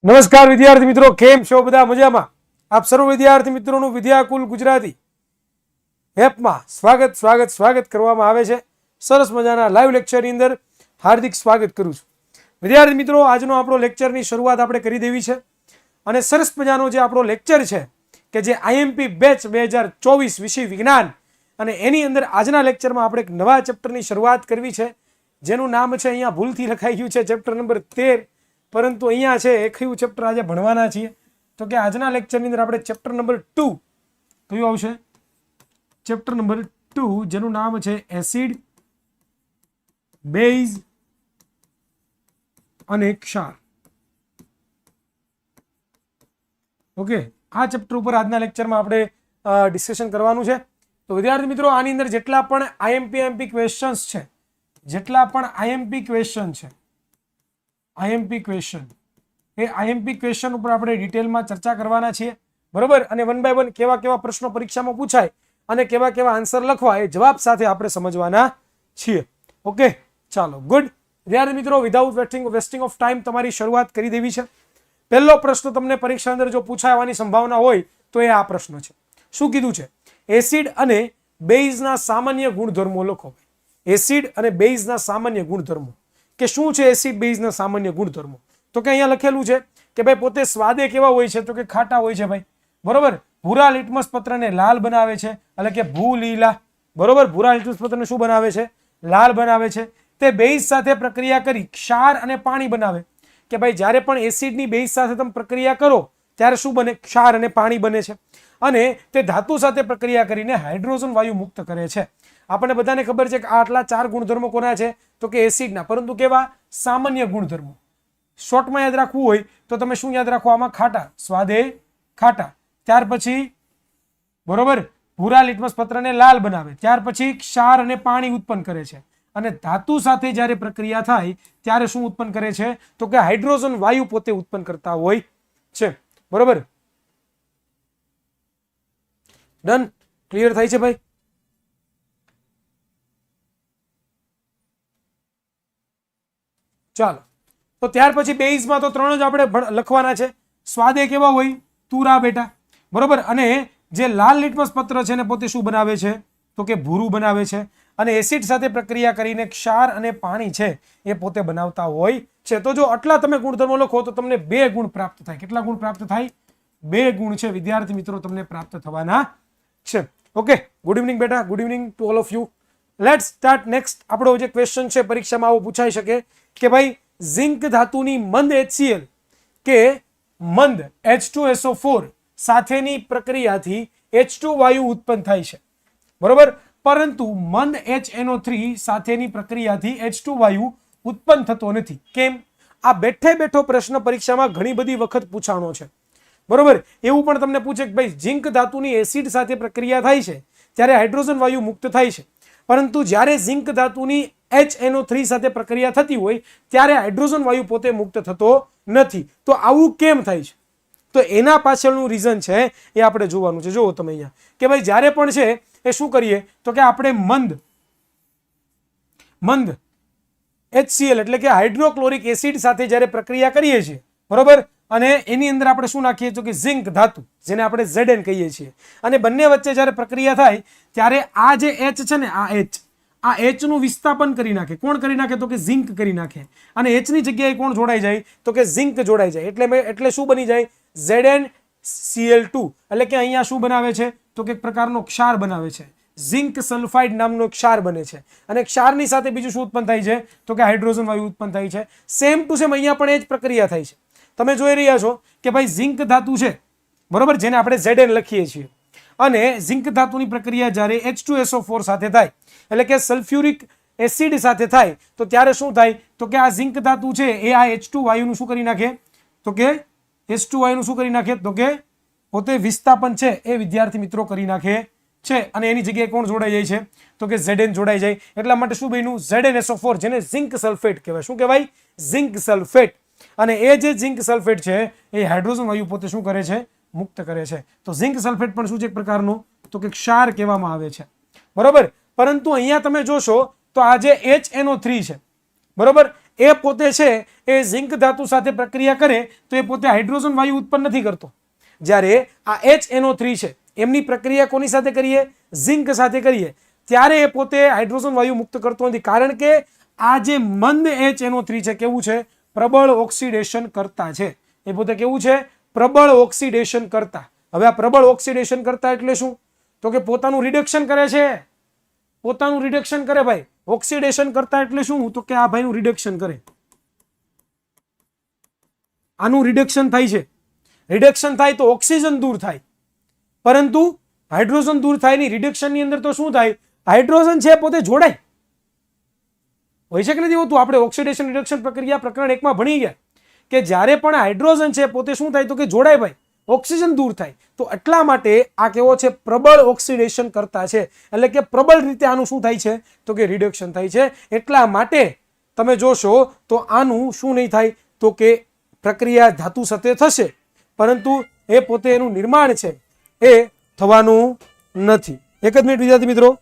નમસ્કાર વિદ્યાર્થી મિત્રો, કેમ છો? બધા મજામાં? આપ સર્વ વિદ્યાર્થી મિત્રોનું વિદ્યાકુલ ગુજરાતી એપમાં સ્વાગત કરવામાં આવે છે. સરસ મજાના લાઈવ લેક્ચરની અંદર હાર્દિક સ્વાગત કરું છું. વિદ્યાર્થી મિત્રો, આજનો આપણો લેક્ચરની શરૂઆત આપણે કરી દેવી છે અને સરસ મજાનો જે આપણો લેક્ચર છે કે જે આઈએમપી બેચ 2024 વિષય વિજ્ઞાન, અને એની અંદર આજના લેક્ચરમાં આપણે એક નવા ચેપ્ટરની શરૂઆત કરવી છે જેનું નામ છે, અહીંયા ભૂલથી લખાઈ ગયું છે ચેપ્ટર નંબર 13, પરંતુ અહીંયા છે એ કયું ચેપ્ટર આજે ભણવાના છીએ તો કે આજના લેક્ચરની અંદર આપણે ચેપ્ટર નંબર 2 કયું આવશે? ચેપ્ટર નંબર 2 જેનું નામ છે એસિડ, બેઝ અને ક્ષાર. ઓકે, આ ચેપ્ટર ઉપર આજના લેક્ચરમાં આપણે ડિસ્કશન કરવાનું છે. તો વિદ્યાર્થી મિત્રો, આની અંદર જેટલા પણ આઈએમપી ક્વેશ્ચન્સ છે, આઈએમપી ક્વેશ્ચન ઉપર આપણે ડિટેલમાં ચર્ચા કરવાના છીએ, બરોબર? અને વન બાય વન કેવા કેવા પ્રશ્નો પરીક્ષામાં પૂછાય અને કેવા કેવા આન્સર લખવા એ જવાબ સાથે આપણે સમજવાના છીએ. ઓકે, ચાલો, ગુડ. વિદ્યાર્થી મિત્રો, વિધાઉટ વેસ્ટિંગ ઓફ ટાઈમ તમારી શરૂઆત કરી દેવી છે. પહેલો પ્રશ્ન તમને પરીક્ષા અંદર જો પૂછાવાની સંભાવના હોય તો એ આ પ્રશ્ન છે. શું કીધું છે? એસિડ અને બેઝના સામાન્ય ગુણધર્મો લખો. એસિડ અને બેઝના સામાન્ય ગુણધર્મો, કે શું છે એસિડ બેઝના સામાન્ય ગુણધર્મો? તો કે અહીંયા લખેલું છે કે ભાઈ પોતે સ્વાદે કેવા હોય છે તો કે ખાટા હોય છે ભાઈ, બરોબર. ભૂરા લિટમસ પત્રને લાલ બનાવે છે, એટલે કે ભૂ લીલા, બરોબર. ભૂરા લિટમસ પત્રને શું બનાવે છે? લાલ બનાવે છે. તે બેઝ સાથે પ્રક્રિયા કરી ક્ષાર અને પાણી બનાવે, કે ભાઈ જ્યારે પણ એસિડની બેઝ સાથે તમે પ્રક્રિયા કરો ત્યારે શું બને? ક્ષાર અને પાણી બને છે. અને તે ધાતુ સાથે પ્રક્રિયા કરીને હાઇડ્રોજન વાયુ મુક્ત કરે છે. આપણને બધાને ખબર છે કે આટલા 4 ગુણધર્મો કોના છે તો કે એસિડના, પરંતુ કેવા? સામાન્ય ગુણધર્મો. શોર્ટમાં યાદ રાખવું હોય તો તમે શું યાદ રાખો? આમાં ખાટા, સ્વાદે ખાટા. ત્યાર પછી, બરોબર, ભૂરા લિટમસ પત્રને લાલ બનાવે. ત્યાર પછી ક્ષાર અને પાણી ઉત્પન્ન કરે છે. અને ધાતુ સાથે જ્યારે પ્રક્રિયા થાય ત્યારે શું ઉત્પન્ન કરે છે તો કે હાઇડ્રોજન વાયુ પોતે ઉત્પન્ન કરતા હોય છે, બરોબર. ડન? ક્લિયર થાય છે ભાઈ? ચાલો, તો ત્યાર પછી બેઝમાં તો 3 જ આપણે લખવાના છે. સ્વાદે કેવા હોય? તુરા બેટા, બરોબર. અને જે લાલ લિટમસ પત્ર છે ને પોતે શું બનાવે છે તો કે ભૂરું બનાવે છે. અને એસિડ સાથે પ્રક્રિયા કરીને ક્ષાર અને પાણી છે એ પોતે બનાવતા હોય છે. તો જો આટલા તમે ગુણધર્મો લખો તો તમને 2 ગુણ પ્રાપ્ત થાય. કેટલા ગુણ પ્રાપ્ત થાય? 2 ગુણ છે વિદ્યાર્થી મિત્રો તમને પ્રાપ્ત થવાના છે. ઓકે, ગુડ ઇવનિંગ બેટા, good evening to all of you. Let's start next. આપણો જે ક્વેશ્ચન છે પરીક્ષામાં આવો પૂછાઈ શકે કે ભાઈ ઝિંક ધાતુની મંદ HCl કે મંદ H2SO4 સાથેની પ્રક્રિયાથી H2 વાયુ ઉત્પન્ન થાય છે, બરોબર. પરંતુ મંદ HNO3 સાથેની પ્રક્રિયાથી H2 વાયુ ઉત્પન્ન થતો નથી. કેમ? આ બેઠો પ્રશ્ન પરીક્ષામાં ઘણી બધી વખત પૂછાણો છે, બરોબર. એવું પણ તમને પૂછે કે ભાઈ ઝિંક ધાતુની એસિડ સાથે પ્રક્રિયા થાય છે ત્યારે હાઇડ્રોજન વાયુ મુક્ત થાય છે, પરંતુ જ્યારે ઝિંક ધાતુની HNO3 સાથે પ્રક્રિયા થતી હોય ત્યારે હાઇડ્રોજન વાયુ પોતે મુક્ત થતો નથી. તો આવું કેમ થાય છે? તો એના પાછળનું રીઝન છે એ આપણે જોવાનું છે. જુઓ તમે અહીંયા કે ભાઈ જ્યારે પણ છે એ શું કરીએ તો કે આપણે મંદ HCl એટલે કે હાઇડ્રોક્લોરિક એસિડ સાથે જ્યારે પ્રક્રિયા કરીએ છીએ, બરોબર. અને એની અંદર આપણે શું નાખીએ તો કે ઝિંક ધાતુ, જેને આપણે Zn કહીએ છીએ. અને બંને વચ્ચે જ્યારે પ્રક્રિયા થાય ત્યારે આ જે H છે ને, આ H નું વિસ્થાપન કરી નાખે. કોણ કરી નાખે તો કે ઝિંક કરી નાખે. અને H ની જગ્યાએ કોણ જોડાઈ જાય તો કે ઝિંક જોડાઈ જાય. એટલે શું બની જાય? ZnCl2. એટલે કે અહીંયા શું બનાવે છે તો કે એક પ્રકારનો ક્ષાર બનાવે છે. ઝિંક સલ્ફાઇડ નામનો ક્ષાર બને છે. અને ક્ષારની સાથે બીજું શું ઉત્પન્ન થાય છે તો કે હાઇડ્રોજન વાયુ ઉત્પન્ન થાય છે. સેમ ટુ સેમ અહીંયા પણ એ જ પ્રક્રિયા થાય છે. તમે જોઈ રહ્યા છો કે ભાઈ ઝિંક ધાતુ છે, બરોબર, જેને આપણે Zn લખીએ છીએ. અને ઝિંક ધાતુની પ્રક્રિયા જ્યારે H2SO4 સાથે થાય, એટલે કે સલ્ફ્યુરિક એસિડ સાથે થાય, તો ત્યારે શું થાય તો કે આ ઝિંક ધાતુ છે એ આ H2 વાયુનું શું કરી નાખે તો કે H2 વાયુનું શું કરી નાખે તો કે પોતે વિસ્થાપન છે એ વિદ્યાર્થી મિત્રો કરી નાખે છે. અને એની જગ્યાએ કોણ જોડાઈ જાય છે તો કે Zn જોડાઈ જાય. એટલા માટે શું બન્યું? ZnSO4, જેને ઝિંક સલ્ફેટ કહેવાય. શું કહેવાય? Zinc sulphate. અને એ જે ઝિંક સલ્ફેટ છે એ હાઇડ્રોજન વાયુ પોતે શું કરે છે? મુક્ત કરે છે. તો ઝિંક સલ્ફેટ પણ શું છે? એક પ્રકારનું તો કે ક્ષાર કહેવામાં આવે છે, બરોબર. પરંતુ અહીંયા તમે જોશો તો આ જે HNO3 છે, બરોબર, એ પોતે છે એ ઝિંક ધાતુ સાથે પ્રક્રિયા કરે તો એ પોતે હાઇડ્રોજન વાયુ ઉત્પન્ન નથી કરતો. જ્યારે આ HNO3 છે એમની પ્રક્રિયા કોની સાથે કરીએ? ઝિંક સાથે કરીએ ત્યારે એ પોતે હાઇડ્રોજન વાયુ મુક્ત કરતો નથી, કારણ કે આ જે મંદ HNO3 છે કેવું છે? પ્રબળ ઓક્સિડેશન કરતા છે. એ પોતે કેવું છે? પ્રબળ ઓક્સિડેશન કરતા. હવે આ પ્રબળ ઓક્સિડેશન કરતા એટલે શું? તો કે પોતાનું રિડક્શન કરે છે. પોતાનું રિડક્શન કરે ભાઈ. ઓક્સિડેશન કરતા એટલે શું? તો કે આ ભાઈનું રિડક્શન કરે. આનું રિડક્શન થાય છે. રિડક્શન થાય તો ઓક્સિજન દૂર થાય, પરંતુ હાઇડ્રોજન દૂર થાય નહીં. રિડક્શનની અંદર તો શું થાય? હાઇડ્રોજન છે પોતે જોડાય. હોય છે કે નથી હોતું? આપણે ઓક્સિડેશન રિડક્શન પ્રક્રિયા પ્રકરણ 1 માં ભણી ગયા કે જ્યારે પણ હાઇડ્રોજન છે પોતે શું થાય? તો કે જોડાય ભાઈ, ઓક્સિજન દૂર થાય. તો એટલા માટે આ કેવો છે? પ્રબળ ઓક્સિડેશન કરતા છે. એટલે કે પ્રબળ રીતે આનું શું થાય છે? તો કે રિડક્શન થાય છે. એટલા માટે તમે જોશો તો આનું શું નહીં થાય? તો કે પ્રક્રિયા ધાતુ સાથે થશે, પરંતુ એ પોતે એનું નિર્માણ છે એ થવાનું નથી. એક જ મિનિટ વિદ્યાર્થી મિત્રો.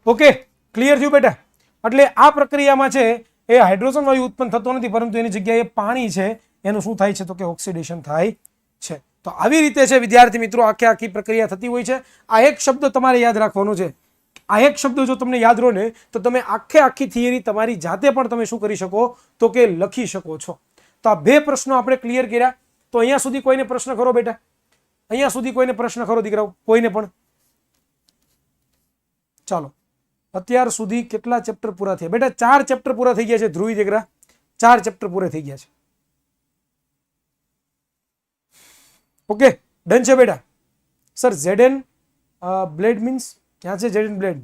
ઓકે, ક્લિયર થયું બેટા? એટલે આ પ્રક્રિયામાં છે એ હાઇડ્રોજન વાયુ ઉત્પન્ન થતો નથી, પરંતુ એની જગ્યાએ પાણી છે એનું શું થાય છે? તો કે ઓક્સિડેશન થાય છે. તો આવી રીતે છે વિદ્યાર્થી મિત્રો આખી પ્રક્રિયા થતી હોય છે. આ એક શબ્દ તમારે યાદ રાખવાનો છે. આ એક શબ્દ જો તમને યાદ રહો ને તો તમે આખી થિયરી તમારી જાતે પણ તમે શું કરી શકો? તો કે લખી શકો છો. તો આ બે પ્રશ્નો આપણે ક્લિયર કર્યા. તો અહીંયા સુધી કોઈને પ્રશ્ન ખરો બેટા? અહીંયા સુધી કોઈને પ્રશ્ન ખરો દીકરાઓ? કોઈને પણ? ચાલો, અત્યાર સુધી કેટલા ચેપ્ટર પૂરા થયા બેટા? 4 ચેપ્ટર પૂરા થઈ ગયા છે ધ્રુવી દીકરા. 4 ચેપ્ટર પૂરા થઈ ગયા છે. ઓકે, ડન છે બેટા? સર ZN બ્લેડ મીન્સ ક્યાં છે? ZN બ્લેડ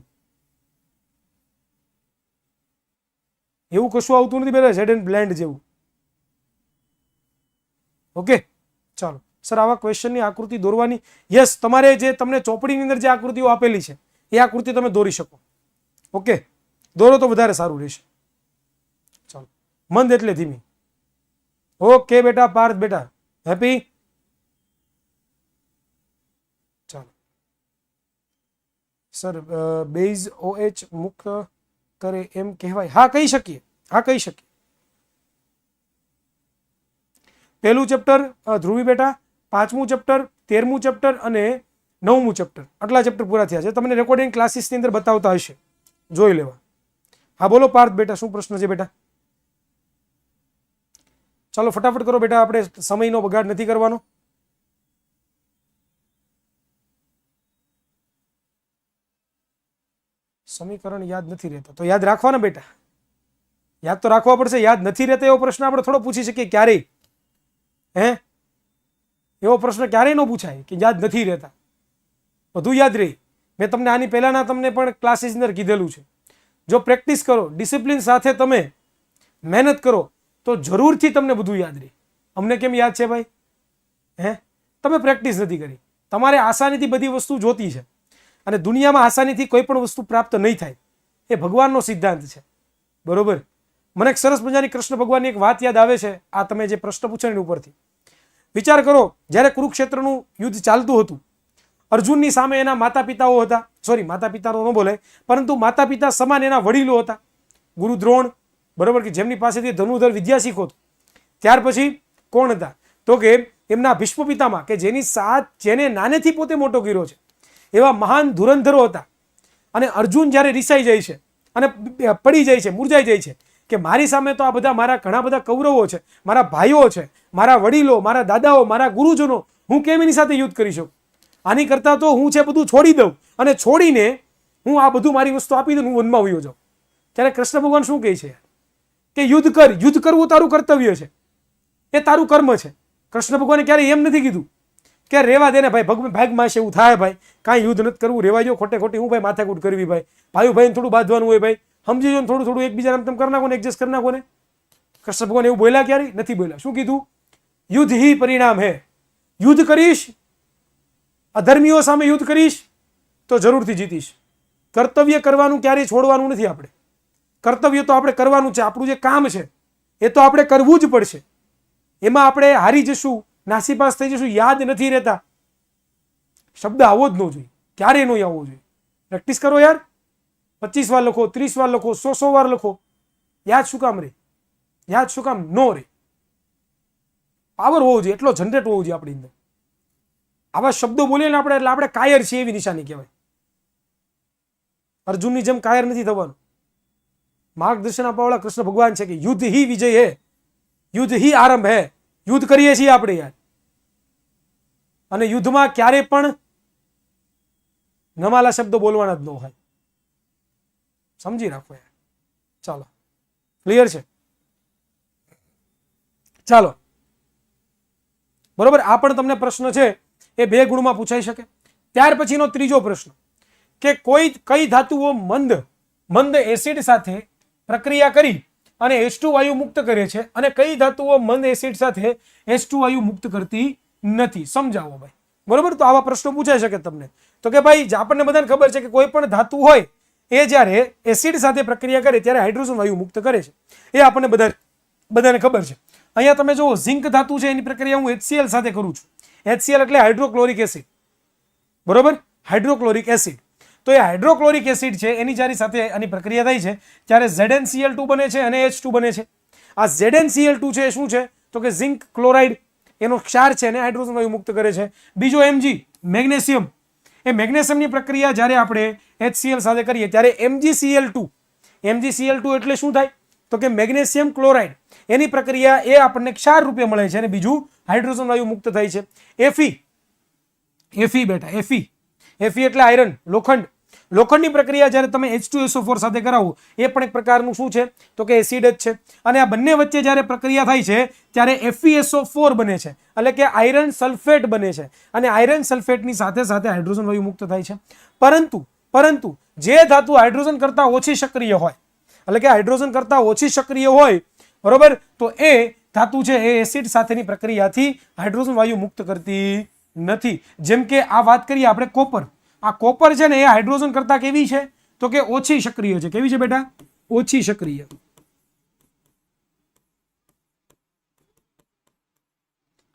એવું કશું આવતું નથી બેટા, ZN બ્લેન્ડ જેવું. ઓકે, ચાલો સર આવા ક્વેશ્ચનની આકૃતિ દોરવાની. યસ, તમારે જે તમને ચોપડીની અંદર જે આકૃતિઓ આપેલી છે એ આકૃતિ તમે દોરી શકો. ઓકે, દોરો તો વધારે સારું રહેશે. ચાલો, મંદ એટલે ધીમી. ઓકે બેટા, પાર્થ બેટા હેપી? ચાલો સર બેઝ OH મુક્ત કરે એમ કહેવાય? હા કહી શકીએ, હા કહી શકીએ. પહેલું ચેપ્ટર ધ્રુવી બેટા, 5મું ચેપ્ટર, 13મું ચેપ્ટર અને 9મું ચેપ્ટર, આટલા ચેપ્ટર પૂરા થયા છે. તમને રેકોર્ડિંગ ક્લાસીસની અંદર બતાવતા હશે, જોઈ લેવા. હા બોલો પાર્થ બેટા, શું પ્રશ્ન છે બેટા? ચાલો ફટાફટ કરો બેટા, આપણે સમયનો બગાડ નથી કરવાનો. સમીકરણ યાદ નથી રહેતા તો યાદ રાખવાના બેટા, યાદ તો રાખવા પડશે. યાદ નથી રહેતા એવો પ્રશ્ન આપણે થોડો પૂછી શકીએ ક્યારેય? એવો પ્રશ્ન ક્યારેય ન પૂછાય કે યાદ નથી રહેતા. બધું યાદ રહે. મેં તમને આની પહેલાના તમને પણ ક્લાસીસ અંદર કીધેલું છે. જો પ્રેક્ટિસ કરો, ડિસિપ્લિન સાથે તમે મહેનત કરો તો જરૂરથી તમને બધું યાદ રહે. અમને કેમ યાદ છે ભાઈ? તમે પ્રેક્ટિસ નથી કરી. તમારે આસાનીથી બધી વસ્તુ જોતી છે, અને દુનિયામાં આસાનીથી કોઈ પણ વસ્તુ પ્રાપ્ત નહીં થાય, એ ભગવાનનો સિદ્ધાંત છે. બરોબર? મને એક સરસ મજાની કૃષ્ણ ભગવાનની એક વાત યાદ આવે છે. આ તમે જે પ્રશ્ન પૂછ્યો એની ઉપરથી વિચાર કરો. જ્યારે કુરુક્ષેત્રનું યુદ્ધ ચાલતું હતું, અર્જુનની સામે એના માતા પિતાઓ હતા. સોરી, માતા પિતાનો ન બોલે, પરંતુ માતા પિતા સમાન એના વડીલો હતા. ગુરુ દ્રોણ, બરોબર, કે જેમની પાસેથી ધનુર્ધર વિદ્યા શીખો. ત્યાર પછી કોણ હતા? તો કે એમના ભીષ્મ પિતામહ, કે જેની સાથ જેને નાનેથી પોતે મોટો કર્યો છે, એવા મહાન ધુરંધરો હતા. અને અર્જુન જ્યારે રિસાઈ જાય છે અને પડી જાય છે, મૂરઝાઈ જાય છે કે મારી સામે તો આ બધા મારા ઘણા બધા કૌરવો છે, મારા ભાઈઓ છે, મારા વડીલો, મારા દાદાઓ, મારા ગુરુજનો, હું કેમ એની સાથે યુદ્ધ કરી શકું? આની કરતાં તો હું છે બધું છોડી દઉં અને છોડીને હું આ બધું મારી વસ્તુ આપી દઉં, હું વનમાં વયો જાઉં. ત્યારે કૃષ્ણ ભગવાન શું કહે છે કે યુદ્ધ કર. યુદ્ધ કરવું તારું કર્તવ્ય છે, એ તારું કર્મ છે. કૃષ્ણ ભગવાને ક્યારેય એમ નથી કીધું કે રેવા દે ને ભાઈ, ભાગમાં છે એવું થાય ભાઈ, કાંઈ યુદ્ધ નથી કરવું, રેવા જો, ખોટે ખોટી હું ભાઈ માથાકૂટ કરવી ભાઈ, ભાઈને થોડું બાંધવાનું હોય ભાઈ, સમજી જો ને, થોડું થોડું એકબીજાને આમ તેમ કરી નાખો ને, એડજસ્ટ કરી નાખો ને. કૃષ્ણ ભગવાન એવું બોલ્યા ક્યારેય નથી બોલ્યા. શું કીધું? યુદ્ધ હી પરિણામ હે. યુદ્ધ કરીશ, અધર્મીઓ સામે યુદ્ધ કરીશ તો જરૂરથી જીતીશ. કર્તવ્ય કરવાનું ક્યારેય છોડવાનું નથી આપણે. કર્તવ્ય તો આપણે કરવાનું છે. આપણું જે કામ છે એ તો આપણે કરવું જ પડશે. એમાં આપણે હારી જશું, નાસીપાસ થઈ જશું, યાદ નથી રહેતા, શબ્દ આવો જ ન જોઈએ, ક્યારેય નહીં આવવો જોઈએ. પ્રેક્ટિસ કરો યાર. 25 વાર લખો, 30 વાર લખો, 100 વાર લખો. યાદ શું કામ રે? યાદ શું કામ નો રે? પાવર હોવો જોઈએ, એટલો જનરેટ હોવો જોઈએ આપણી અંદર. આવા શબ્દો બોલીએ ને આપણે એટલે આપણે કાયર છીએ એવી નિશાની કહેવાય. અર્જુનની જેમ કાયર નથી થવાનું. માર્ગદર્શન આપવાવાળા કૃષ્ણ ભગવાન છે કે યુદ્ધ હી વિજય હે, યુદ્ધ હી આરંભ હે. યુદ્ધ કરીએ છીએ આપણે યાર, અને યુદ્ધમાં ક્યારે પણ નમાલા શબ્દો બોલવાના જ ન હોય. સમજી રાખો યાર. ચાલો, ક્લિયર છે? ચાલો, બરોબર. આ પણ તમને પ્રશ્ન છે એ 2 ગુણમાં પૂછાઈ શકે. ત્યાર પછીનો ત્રીજો પ્રશ્ન કે કઈ ધાતુઓ મંદ એસિડ સાથે પ્રક્રિયા કરી અને H2 વાયુ મુક્ત કરે છે, અને કઈ ધાતુઓ મંદ એસિડ સાથે H2 વાયુ મુક્ત કરતી નથી? સમજાવો ભાઈ. બરોબર. તો આવા પ્રશ્નો પૂછાઈ શકે તમને. તો કે ભાઈ આપણને બધાને ખબર છે કે કોઈ પણ ધાતુ હોય એ જ્યારે એસિડ સાથે પ્રક્રિયા કરે ત્યારે હાઇડ્રોજન વાયુ મુક્ત કરે છે. એ આપણને બધાને ખબર છે. અહીંયા તમે જુઓ, ઝિંક ધાતુ છે એની પ્રક્રિયા હું HCl સાથે કરું છું. HCl એટલે હાઇડ્રોક્લોરિક એસિડ. બરોબર, હાઇડ્રોક્લોરિક એસિડ. તો એ હાઇડ્રોક્લોરિક એસિડ છે એની જ્યારે સાથે આની પ્રક્રિયા થાય છે ત્યારે ZnCl2 બને છે અને H2 બને છે. આ ZnCl2 છે એ શું છે? તો કે ઝિંક ક્લોરાઇડ, એનો ક્ષાર છે અને હાઇડ્રોજન વાયુ મુક્ત કરે છે. બીજો Mg, મેગ્નેશિયમ. એ મેગ્નેશિયમની પ્રક્રિયા જ્યારે આપણે HCl સાથે કરીએ ત્યારે MgCl2. MgCl2 એટલે શું થાય? તો કે મેગ્નેશિયમ ક્લોરાઇડ. એની પ્રક્રિયા એ આપણને ક્ષાર રૂપે મળે છે અને બીજું હાઇડ્રોજન વાયુ મુક્ત થાય છે. Fe બેટા, Fe એટલે આયરન, લોખંડ. લોખંડની પ્રક્રિયા જ્યારે તમે H2SO4 સાથે કરાવો એ પણ એક પ્રકારનું શું છે? તો કે એસિડ જ છે. અને આ બંને વચ્ચે જ્યારે પ્રક્રિયા થાય છે ત્યારે FeSO4 બને છે, એટલે કે આયરન સલ્ફેટ બને છે. અને આયરન સલ્ફેટની સાથે સાથે હાઇડ્રોજન વાયુ મુક્ત થાય છે. પરંતુ જે ધાતુ હાઇડ્રોજન કરતા ઓછી સક્રિય હોય, એટલે કે હાઇડ્રોજન કરતા ઓછી સક્રિય હોય, બરોબર, તો એ ધાતુ છે એ એસિડ સાથેની પ્રક્રિયાથી હાઇડ્રોજન વાયુ મુક્ત કરતી નથી. જેમ કે આ વાત કરીએ આપણે કોપર. આ કોપર છે ને એ હાઇડ્રોજન કરતા કેવી છે? તો કે ઓછી સક્રિય છે. કેવી છે બેટા? ઓછી સક્રિય.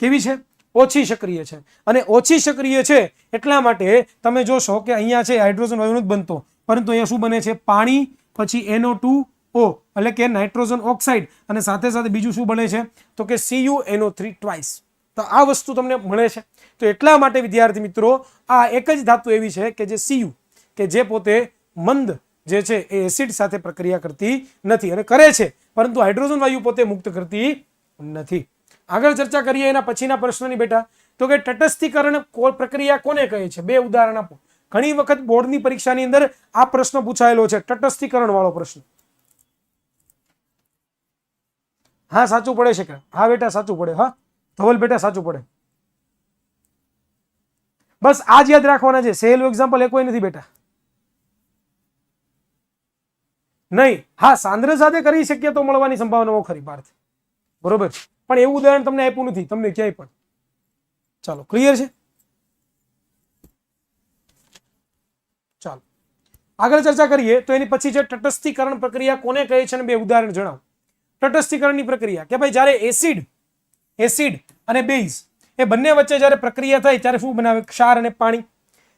કેવી છે? ઓછી સક્રિય છે. અને ઓછી સક્રિય છે એટલા માટે તમે જોશો કે અહીંયા છે હાઇડ્રોજન વાયુ નથી બનતો, પરંતુ અહીંયા શું બને છે? પાણી, પછી NO2O એટલે કે નાઇટ્રોજન ઓક્સાઇડ, અને સાથે સાથે બીજું શું બને છે? તો કે CuNO3 ટ્વાઇસ. તો આ વસ્તુ તમને મળે છે. તો એટલા માટે વિદ્યાર્થી મિત્રો, આ એક જ ધાતુ એવી છે કે જે Cu, કે જે પોતે મંદ જે છે એ એસિડ સાથે પ્રક્રિયા કરતી નથી, અને કરે છે પરંતુ હાઇડ્રોજન વાયુ પોતે મુક્ત કરતી નથી. આગળ ચર્ચા કરીએ એના પછીના પ્રશ્નની બેટા. તો કે તટસ્થીકરણ પ્રક્રિયા કોને કહે છે? 2 ઉદાહરણ આપો. ઘણી વખત બોર્ડની પરીક્ષાની અંદર આ પ્રશ્ન પૂછાયેલો છે, તટસ્થીકરણ વાળો પ્રશ્ન. હા સાચું પડે છે કે? હા બેટા સાચું પડે. હા ધવલ બેટા સાચું પડે. બસ આ જ યાદ રાખવાના છે. સહેલું એક્ઝામ્પલ એ કોઈ નથી બેટા. નહીં, હા સાંદ્ર સાથે કરી શકીએ તો મળવાની સંભાવનાઓ ખરી પાર્થ, બરોબર, પણ એવું ઉદાહરણ તમને આપ્યું નથી તમને ક્યાંય પણ. ચાલો, ક્લિયર છે? ચાલો આગળ ચર્ચા કરીએ. તો એની પછી છે તટસ્થીકરણ પ્રક્રિયા કોને કહે છે, અને 2 ઉદાહરણ જણાવો. તટસ્થીકરણની પ્રક્રિયા કે ભાઈ જ્યારે એસિડ અને બેઝ એ બંને વચ્ચે જ્યારે પ્રક્રિયા થાય ત્યારે શું બનાવે? ક્ષાર અને પાણી.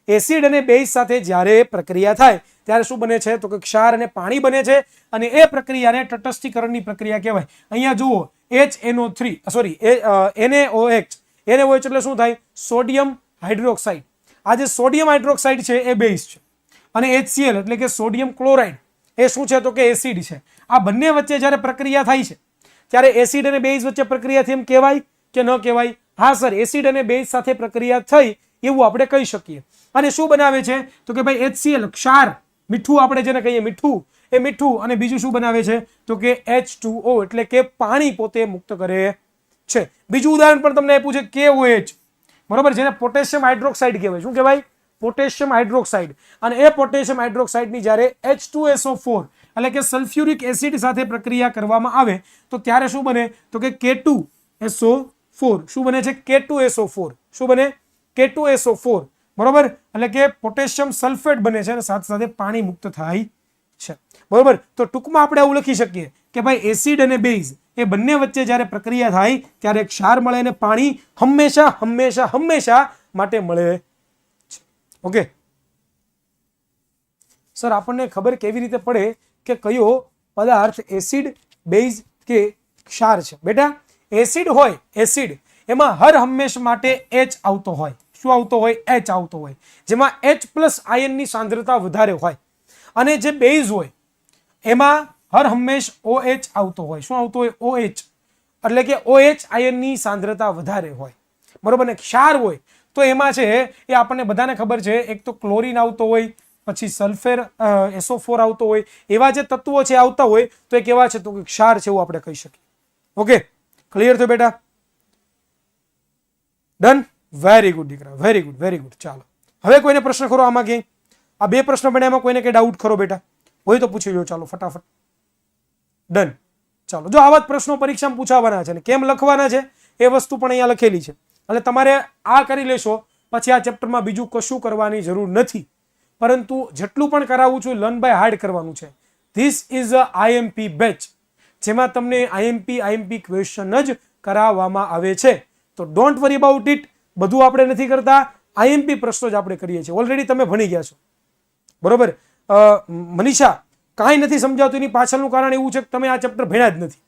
એસિડ અને બેઝ સાથે જ્યારે પ્રક્રિયા થાય ત્યારે શું બને છે? તો કે ક્ષાર અને પાણી બને છે, અને એ પ્રક્રિયાને તટસ્થીકરણની પ્રક્રિયા કહેવાય. અહીંયા જુઓ, NaOH એટલે શું થાય? Sodium hydroxide. આ જે સોડિયમ હાઇડ્રોક્સાઇડ છે એ બેઝ છે, અને HCl એટલે કે સોડિયમ ક્લોરાઇડ એ શું છે? તો કે એસિડ છે. આ બંને વચ્ચે જ્યારે પ્રક્રિયા થાય છે ત્યારે એસિડ અને બેઝ વચ્ચે પ્રક્રિયા થઈ એમ કહેવાય કે ન કહેવાય? હા સર, એસિડ અને બેઝ સાથે પ્રક્રિયા થઈ એવું આપણે કહી શકીએ. અને શું બનાવે છે? તો કે ભાઈ HCl, ક્ષાર, મીઠું આપણે જેને કહીએ મીઠું, એ મીઠું અને બીજું શું બનાવે છે તો કે H2O એટલે કે પાણી પોતે મુક્ત કરે છે. બીજું ઉદાહરણ પણ તમને આપ્યું છે KOH, બરોબર, જેને પોટેશિયમ હાઇડ્રોક્સાઇડ કહેવાય. શું કહેવાય? Potassium hydroxide. અને એ પોટેશિયમ હાઇડ્રોક્સાઇડની જ્યારે H2SO4 એટલે કે સલ્ફ્યુરિક એસિડ સાથે પ્રક્રિયા કરવામાં આવે તો ત્યારે શું બને તો કે K2SO4. શું બને છે? K2SO4. શું બને? K2SO4, બરોબર, એટલે કે પોટેશિયમ સલ્ફેટ બને છે અને સાથે સાથે પાણી મુક્ત થાય છે, બરોબર. તો ટૂંકમાં આપણે એવું લખી શકીએ કે ભાઈ એસિડ અને બેઝ એ બંને વચ્ચે જ્યારે પ્રક્રિયા થાય ત્યારે ક્ષાર મળે અને પાણી હંમેશા હંમેશા હંમેશા માટે મળે છે. ઓકે સર, આપણને ખબર કેવી રીતે પડે કે કયો પદાર્થ એસિડ, બેઝ કે ક્ષાર છે? બેટા, એસિડ હોય, એસિડ એમાં હર હંમેશ માટે H આવતો હોય. શું આવતો હોય? H આવતો હોય, જેમાં H+ આયનની સાંદ્રતા વધારે હોય. અને જે બેઝ હોય એમાં હર હંમેશ OH આવતો હોય. શું આવતો હોય? OH, એટલે કે OH આયનની સાંદ્રતા વધારે હોય, બરોબર. ને ક્ષાર હોય તો એમાં છે એ આપણને બધાને ખબર છે, એક તો ક્લોરીન આવતો હોય, પછી સલ્ફેર SO4 આવતો હોય. એવા જે તત્વો છે આવતા હોય તો એ કેવા છે તો કે ક્ષાર છે એવું આપણે કહી શકીએ. ઓકે, ક્લિયર થયો બેટા? ડન, વેરી ગુડ દીકરા, વેરી ગુડ, વેરી ગુડ. ચાલો, હવે કોઈને પ્રશ્ન ખરો આમાં ક્યાંય? આ બે પ્રશ્ન બન્યા, એમાં કોઈને કઈ ડાઉટ ખરો બેટા? હોય તો પૂછી લો. ચાલો ફટાફટ. ડન. ચાલો, જો આવા જ પ્રશ્નો પરીક્ષામાં પૂછાવાના છે ને કેમ લખવાના છે એ વસ્તુ પણ અહીંયા લખેલી છે. એટલે તમારે આ કરી લેશો પછી આ ચેપ્ટરમાં બીજું કશું કરવાની જરૂર નથી. પરંતુ જેટલું પણ કરાવું છું લર્ન બાય હાર્ડ કરવાનું છે. This is a IMP batch, જેમાં તમને IMP ક્વેશ્ચન જ કરાવવામાં આવે છે. તો ડોન્ટ વરી અબાઉટ ઇટ. બધું આપણે નથી કરતા, IMP પ્રશ્નો જ આપણે કરીએ છીએ. ઓલરેડી તમે ભણી ગયા છો, બરોબર. મનીષા, કાંઈ નથી સમજાવતું એની પાછળનું કારણ એવું છે કે તમે આ ચેપ્ટર ભણ્યા જ નથી,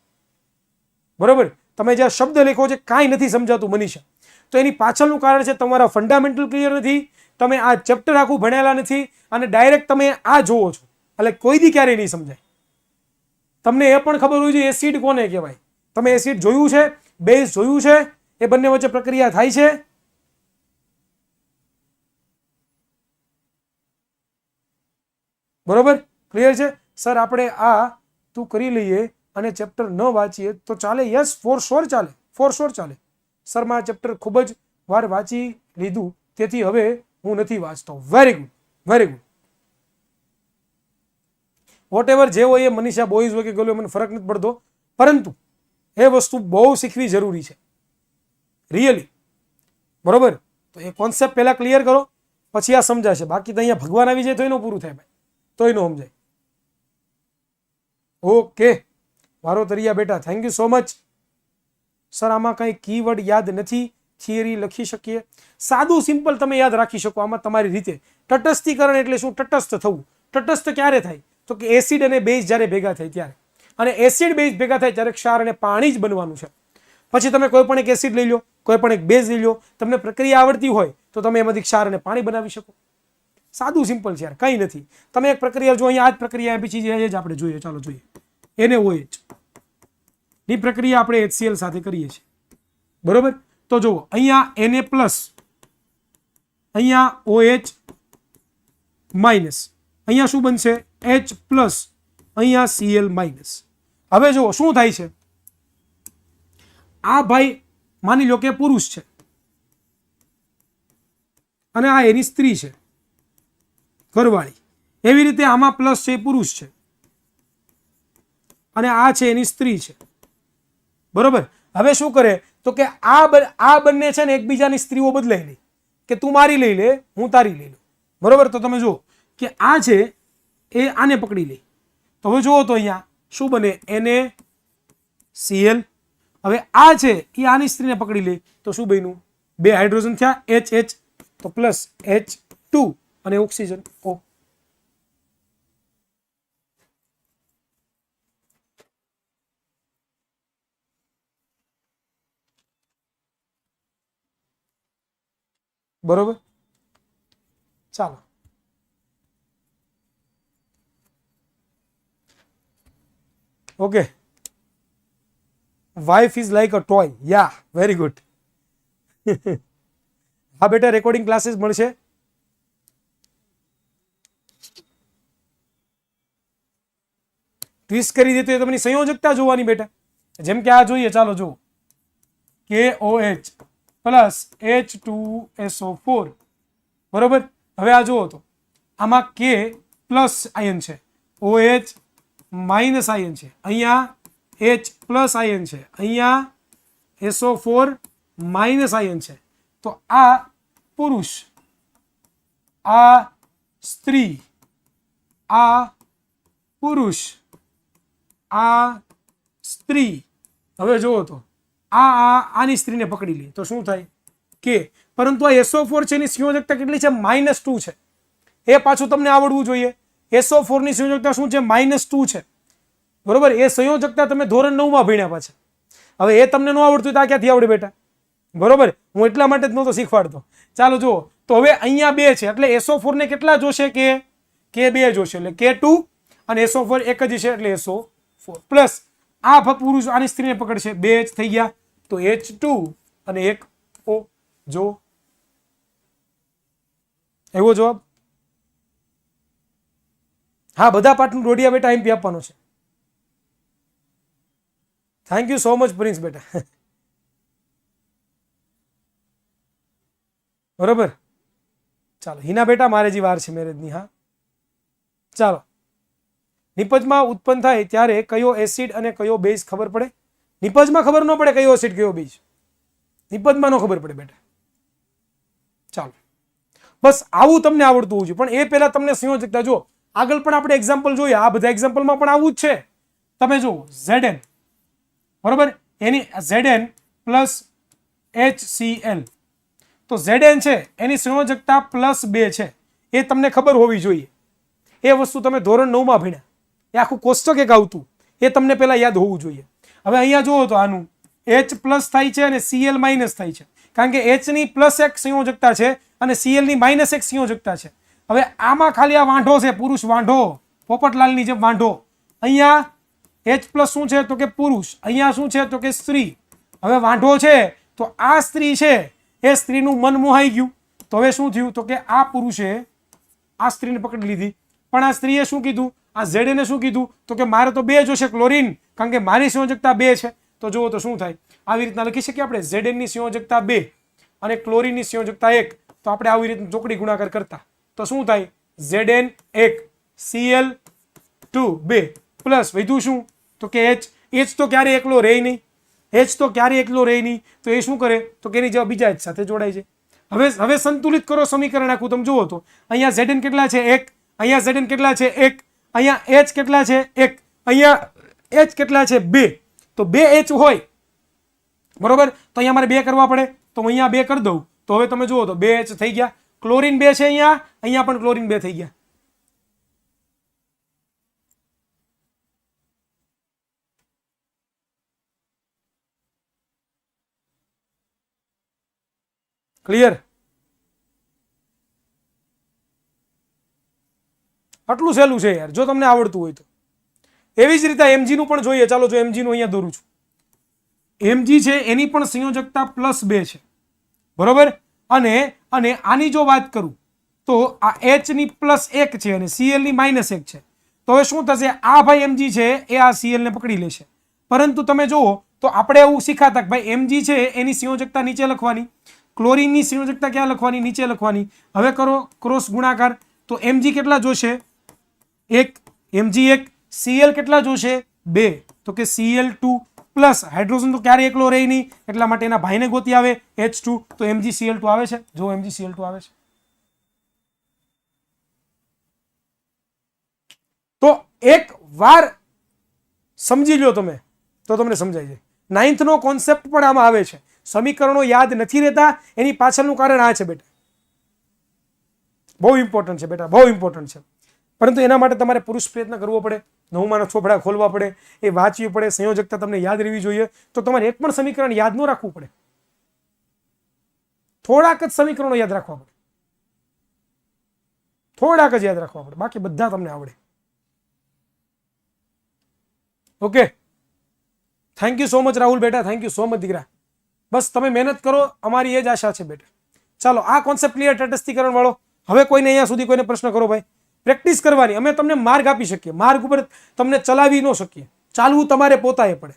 બરોબર. તમે જે શબ્દ લખો છે કાંઈ નથી સમજાતું મનીષા, તો એની પાછળનું કારણ છે તમારા ફંડામેન્ટલ ક્લિયર નથી, તમે આ ચેપ્ટર આખું ભણેલા નથી અને ડાયરેક્ટ તમે આ જોવો છો, એટલે કોઈ દી ક્યારેય નહીં સમજાય. તમને એ પણ ખબર હોય છે એસિડ કોને કહેવાય. તમે એસિડ જોયું છે, બેઝ જોયું છે, એ બંને વચ્ચે પ્રક્રિયા થાય છે. બરોબર, ક્લિયર છે સર? આપણે આ તું કરી લઈએ અને ચેપ્ટર ન વાંચીએ તો ચાલે? યસ, ફોર શ્યોર ચાલે, ફોર શ્યોર ચાલે. સર મેં આ ચેપ્ટર ખૂબ જ વાર વાંચી લીધું, તેથી હવે હું નથી વાંચતો. Very good, very good. Whatever જે હોય એ, મનીષા બોયઝ હોય કે ગર્લ હોય મને ફરક નથી પડતો, પરંતુ એ વસ્તુ બહુ શીખવી જરૂરી છે, રિયલી, બરોબર. તો એ કોન્સેપ્ટ પહેલા ક્લિયર કરો પછી આ સમજાશે. બાકી તો અહીંયા ભગવાન આવી જાય તો એનું પૂરું થાય ભાઈ, તો એનું સમજાય. ઓકે, વારો તરિયા બેટા, thank you so much. Sir આમાં કંઈ કીવર્ડ યાદ નથી, થિયરી લખી શકીએ? સાદું સિમ્પલ તમે યાદ રાખી શકો આમાં તમારી રીતે. તટસ્થીકરણ એટલે શું? તટસ્થ થવું. તટસ્થ ક્યારે થાય તો કે એસિડ અને બેઝ જ્યારે ભેગા થાય ત્યારે. અને એસિડ બેઝ ભેગા થાય ત્યારે ક્ષાર અને પાણી જ બનવાનું છે. પછી તમે કોઈ પણ એક એસિડ લઈ લો, કોઈ પણ એક બેઝ લઈ લો, તમને પ્રક્રિયા આવડતી હોય તો તમે એમાંથી ક્ષાર અને પાણી બનાવી શકો. સાદું સિમ્પલ છે યાર, કંઈ નથી. તમે એક પ્રક્રિયા જો અહીંયા આ જ પ્રક્રિયા પછી જ આપણે જોઈએ. ચાલો જોઈએ. NaOH ની પ્રક્રિયા આપણે HCl સાથે કરીએ છીએ, બરોબર. તો જુઓ, અહીંયા Na+, અહીંયા OH-, અહીંયા શું બનશે? H+, અહીંયા Cl-. હવે જુઓ શું થાય છે. આ ભાઈ માની લો કે પુરુષ છે અને આ એની સ્ત્રી છે, ઘરવાળી. એવી રીતે આમાં પ્લસ છે, પુરુષ છે, અને આ છે એની સ્ત્રી છે, બરોબર. હવે શું કરે તો કે આ બંને છે ને એકબીજાની સ્ત્રીઓ બદલાઈ લે, કે તું મારી લઈ લે, હું તારી લઈ લઉં, બરોબર. તો તમે જુઓ કે આ છે એ આને પકડી લે. તો હવે જુઓ તો અહીંયા શું બને? NaCl. હવે આ છે એ આની સ્ત્રીને પકડી લે તો શું બન્યું? બે હાઇડ્રોજન થયા, HH, તો પ્લસ H2 અને ઓક્સિજન O. બરોબર, ચાલો. Okay, wife is like a toy. Yeah, very good. હા બેટા, રેકોર્ડિંગ ક્લાસીસ મળશે. ટ્વિસ્ટ કરી દે તો એ તમને સંયોજકતા જોવાની બેટા. જેમ કે આ જોઈએ, ચાલો જુઓ, KOH પ્લસ H2SO4 બરોબર. હવે આ જુઓ તો આમાં K પ્લસ આયન છે, OH માઇનસ આયન છે, અહીંયા H પ્લસ આયન છે, અહીંયા SO4 માઇનસ આયન છે. તો આ પુરુષ, આ સ્ત્રી, આ પુરુષ, આ સ્ત્રી. હવે જુઓ તો આની સ્ત્રીને પકડી લે તો શું થાય? K. પરંતુ આ SO4 છે એની સંયોજકતા કેટલી છે? -2 છે. એ પાછું તમને આવડવું જોઈએ. SO4 ની સંયોજકતા શું છે? -2 છે બરોબર. એ સંયોજકતા તમે ધોરણ 9 માં ભણ્યા પાછા. હવે એ તમને ન આવડતું તો આ ક્યાંથી આવડે બેટા? બરોબર. હું એટલા માટે જ નહોતો શીખવાડતો. ચાલો જુઓ તો હવે અહીંયા 2 છે એટલે SO4 ને કેટલા જોશે? કે 2 જોશે એટલે K2 અને SO4 એક જ છે એટલે SO4 પ્લસ આ પુરુષ આની સ્ત્રીને પકડશે, 2 H થઈ ગયા તો H2 અને એક O. જો એવો જવાબ. હા, બધા પાઠનું દોડિયા બેટા એમપી આપવાનો છે. Thank you so much prince બેટા. બરોબર. ચાલો હિના બેટા, મારે જે વાર છે મેરેજની. હા ચાલો. નિપજમાં ઉત્પન્ન થાય ત્યારે કયો એસિડ અને કયો બેઝ ખબર પડે? નિપજમાં ખબર ન પડે કયો એસિડ કયો બેઝ, નિપજમાં ન ખબર પડે બેટા. ચાલો બસ આવું તમને આવડતું હોવું જોઈએ. પણ એ પહેલા તમને સંયોજકતા જો, આગળ પણ આપણે એક્ઝામ્પલ જોઈએ, આ બધા એક્ઝામ્પલમાં પણ આવું જ છે. તમે જુઓ Zn બરોબર, એની Zn પ્લસ HCl. તો Zn છે એની સંયોજકતા +2 છે. એ તમને ખબર હોવી જોઈએ. એ વસ્તુ તમે ધોરણ 9 માં ભણ્યા. એ આખું કોષ્ટક એક આવતું, એ તમને પહેલા યાદ હોવું જોઈએ. હવે અહીંયા જુઓ તો આનું H પ્લસ થાય છે અને Cl માઇનસ થાય છે, કારણ કે H ની +1 સંયોજકતા છે અને Cl ની -1 સંયોજકતા છે. હવે આમાં ખાલી આ વાંઢો છે, પુરુષ વાંઢો, પોપટલાલની જેમ વાંઢો. અહીંયા H પ્લસ શું છે તો કે પુરુષ, અહીંયા શું છે તો કે સ્ત્રી. હવે વાંઢો છે તો આ સ્ત્રી છે, એ સ્ત્રીનું મન મોહાઈ ગયું. તો હવે શું થયું તો કે આ પુરુષે આ સ્ત્રીને પકડી લીધી, પણ આ સ્ત્રીએ શું કીધું? આ Zn શું કીધું તો કે મારે તો 2 જોશે ક્લોરીન, કારણ કે મારી સંયોજકતા 2 છે. તો જુઓ તો શું થાય? આવી રીતના લખી શકીએ આપણે, Zn ની સંયોજકતા 2 અને ક્લોરીન ની સંયોજકતા 1. તો આપણે આવી રીતના ચોકડી ગુણાકાર કરતા તો શું થાય? Zn 1 Cl2 2 પ્લસ વધ્યું શું તો કે H. H તો ક્યારે એકલો રહે નહીં, H તો ક્યારે એકલો રહે નહીં. તો એ શું કરે તો કે એની જવાબ બીજા H સાથે જોડાય છે. હવે સંતુલિત કરો સમીકરણ આખું. તમે જુઓ તો અહીંયા Zn કેટલા છે? 1. અહીંયા Zn કેટલા છે? 1. અહીંયા H કેટલા છે? 1. અહીંયા H કેટલા છે? 2. તો 2 H હોય બરોબર, તો અહીંયા મારે 2 કરવા પડે, તો હું અહીંયા 2 કરી દઉં. તો હવે તમે જુઓ તો 2 H થઈ ગયા. ક્લોરીન 2 છે અહીંયા પણ ક્લોરીન 2 થઈ ગયા. ક્લિયર? આટલું સહેલું છે યાર, જો તમને આવડતું હોય તો. એવી જ રીતે Mg નું પણ જોઈએ. ચાલો જો Mg નું અહીંયા દોરું છું. Mg છે એની પણ સંયોજકતા +2 છે બરોબર. અને આની જો વાત કરું તો આ H ની +1 છે અને Cl ની -1 છે. તો હવે શું થશે? આ ભાઈ Mg છે એ આ Cl ને પકડી લેશે. પરંતુ તમે જુઓ તો આપણે એવું શીખાતા કે ભાઈ Mg છે એની સંયોજકતા નીચે લખવાની, ક્લોરીન ની સંયોજકતા ક્યાં લખવાની? નીચે લખવાની. હવે કરો ક્રોસ ગુણાકાર તો Mg કેટલા જોશે? 1. Mg1. Cl કેટલા જોશે? 2. તો કે Cl2 પ્લસ હાઇડ્રોજન તો ક્યારે એકલો રહે નહીં, એટલા માટે એના ભાઈને ગોતી આવે H2. તો MgCl2 આવે છે. જો MgCl2 આવે છે. તો એક વાર સમજી લો તમે તો તમને સમજાય જાય. 9th નો કોન્સેપ્ટ પણ આમાં આવે છે. સમીકરણો યાદ નથી રહેતા એની પાછળનું કારણ આ છે બેટા. બહુ ઇમ્પોર્ટન્ટ છે બેટા, બહુ ઇમ્પોર્ટન્ટ છે. પરંતુ એના માટે તમારે પુરુષ પ્રયત્ન કરવો પડે, 9માના ચોપડા ખોલવા પડે, એ વાંચવી પડે, સંયોજકતા તમને યાદ રહેવી જોઈએ. તો તમારે એક પણ સમીકરણ યાદ ન રાખવું પડે, થોડાક જ સમીકરણો યાદ રાખવા પડે, થોડાક જ યાદ રાખવા પડે, બાકી બધા તમને આવડે. Okay, thank you so much Rahul બેટા, થેન્ક યુ સો મચ દીકરા. બસ તમે મહેનત કરો, અમારી એ જ આશા છે બેટા. ચાલો આ કોન્સેપ્ટ ક્લિયર, તટસ્થીકરણ વાળો. હવે કોઈને અહીંયા સુધી કોઈને પ્રશ્ન કરો ભાઈ, પ્રેક્ટિસ કરવાની. અમે તમને માર્ગ આપી શકીએ, માર્ગ ઉપર તમને ચલાવી ન શકીએ, ચાલવું તમારે પોતાએ પડે.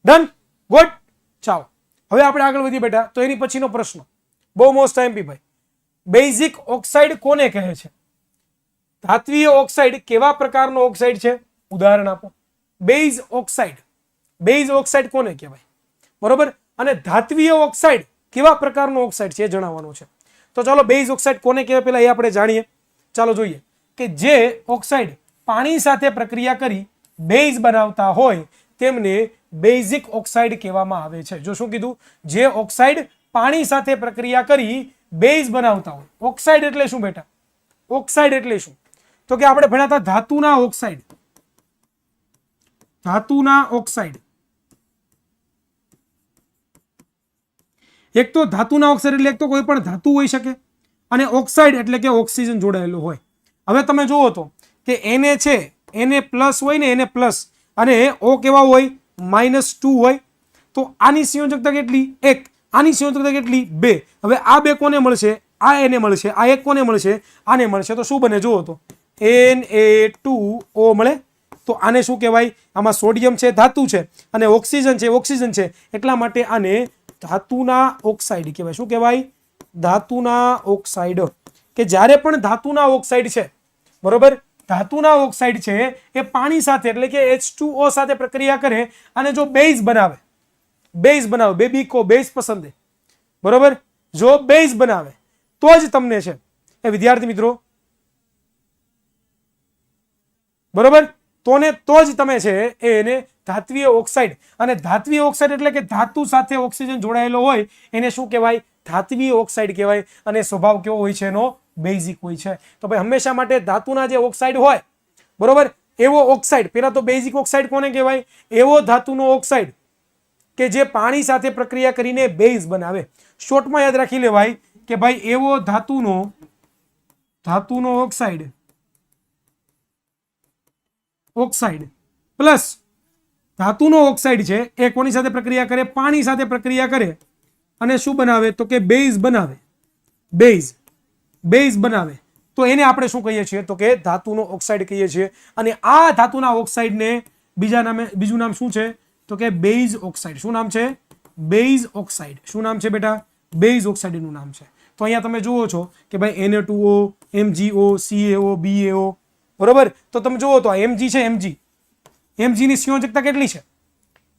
Done, good. ચાલો હવે આપણે આગળ વધીએ બેટા. તો એની પછીનો પ્રશ્ન બહુ મોસ્ટ આઈએમપી ભાઈ, બેઝિક ઓક્સાઇડ કોને કહે છે? ધાત્વીય ઓક્સાઇડ કેવા પ્રકારનો ઓક્સાઇડ છે? ઉદાહરણ આપો. બેઝ ઓક્સાઇડ, બેઝ ઓક્સાઇડ કોને કહેવાય? બરોબર. અને ધાત્વીય ઓક્સાઇડ કેવા પ્રકારનો ઓક્સાઇડ છે એ જણાવવાનું છે. તો ચાલો બેઝ ઓક્સાઇડ કોને કહેવાય પહેલા એ આપણે જાણીએ. ચાલો જોઈએ કે જે ઓક્સાઇડ પાણી સાથે પ્રક્રિયા કરી બેઝ બનાવતા હોય તેમને બેઝિક ઓક્સાઇડ કહેવામાં આવે છે. જો શું કીધું? જે ઓક્સાઇડ પાણી સાથે પ્રક્રિયા કરી બેઝ બનાવતા હોય. ઓક્સાઇડ એટલે શું બેટા? ઓક્સાઇડ એટલે શું? તો કે આપણે ભણ્યા હતા ધાતુના ઓક્સાઇડ. ધાતુના ઓક્સાઇડ, એક તો ધાતુના ઓક્સાઇડ એટલે એક તો કોઈ પણ ધાતુ હોઈ શકે, અને ઓક્સાઇડ એટલે કે ઓક્સિજન જોડાયેલો હોય. હવે તમે જુઓ તો કે Na છે, Na પ્લસ હોય ને, Na પ્લસ, અને O કેવા હોય? -2 હોય. તો આની સંયોજકતા કેટલી? 1. આની સંયોજકતા કેટલી? 2. હવે આ બે કોને મળશે? આ એને મળશે. આ એક કોને મળશે? આને મળશે. તો શું બને? જુઓ તો Na2O મળે. તો આને શું કહેવાય? આમાં સોડિયમ છે, ધાતુ છે, અને ઓક્સિજન છે, ઓક્સિજન છે, એટલા માટે આને ધાતુના ઓક્સાઇડ કહેવાય. શું કહેવાય? ધાતુના ઓક્સાઇડ. કે જ્યારે પણ ધાતુના ઓક્સાઇડ છે, બરોબર, ધાતુના ઓક્સાઇડ છે એ પાણી સાથે એટલે કે H2O સાથે પ્રક્રિયા કરે અને જો બેઝ બનાવે, બેઝ બનાવે, બેબી કો બેઝ પસંદ હે, બરોબર, જો બેઝ બનાવે તો જ તમને છે એ વિદ્યાર્થી મિત્રો, બરોબર, તો જ તમે છે એને ધાત્વીય ઓક્સાઇડ. અને ધાત્વીય ઓક્સાઇડ એટલે કે ધાતુ સાથે ઓક્સિજન જોડાયેલો હોય એને શું કહેવાય? ધાત્વીય ઓક્સાઇડ કહેવાય. અને સ્વભાવ કેવો હોય છે એનો? બેઝિક હોય છે. તો ભાઈ હંમેશા માટે ધાતુના જે ઓક્સાઇડ હોય, બરોબર, એવો ઓક્સાઇડ, પેલા તો બેઝિક ઓક્સાઇડ કોને કહેવાય? એવો ધાતુનો ઓક્સાઇડ કે જે પાણી સાથે પ્રક્રિયા કરીને બેઝ બનાવે. શોર્ટમાં યાદ રાખી લેવાય કે ભાઈ એવો ધાતુનો ઓક્સાઇડ પ્લસ ધાતુનો ઓક્સાઇડ છે એ કોની સાથે પ્રક્રિયા કરે? પાણી સાથે પ્રક્રિયા કરે અને શું બનાવે? તો કે બેઝ બનાવે. બેઝ બનાવે તો એને આપણે શું કહીએ છીએ? તો કે ધાતુનો ઓક્સાઇડ કહીએ છીએ. અને આ ધાતુના ઓક્સાઇડને બીજું નામ શું છે? તો કે બેઝ ઓક્સાઇડ. શું નામ છે? Base oxide. શું નામ છે બેટા? બેઝ ઓક્સાઇડ નું નામ છે. તો અહીંયા તમે જુઓ છો કે ભાઈ Na2O, MgO, CaO, BaO, બરોબર. તો તમે જુઓ તો આ Mg છે, Mg ની સંયોજકતા કેટલી છે?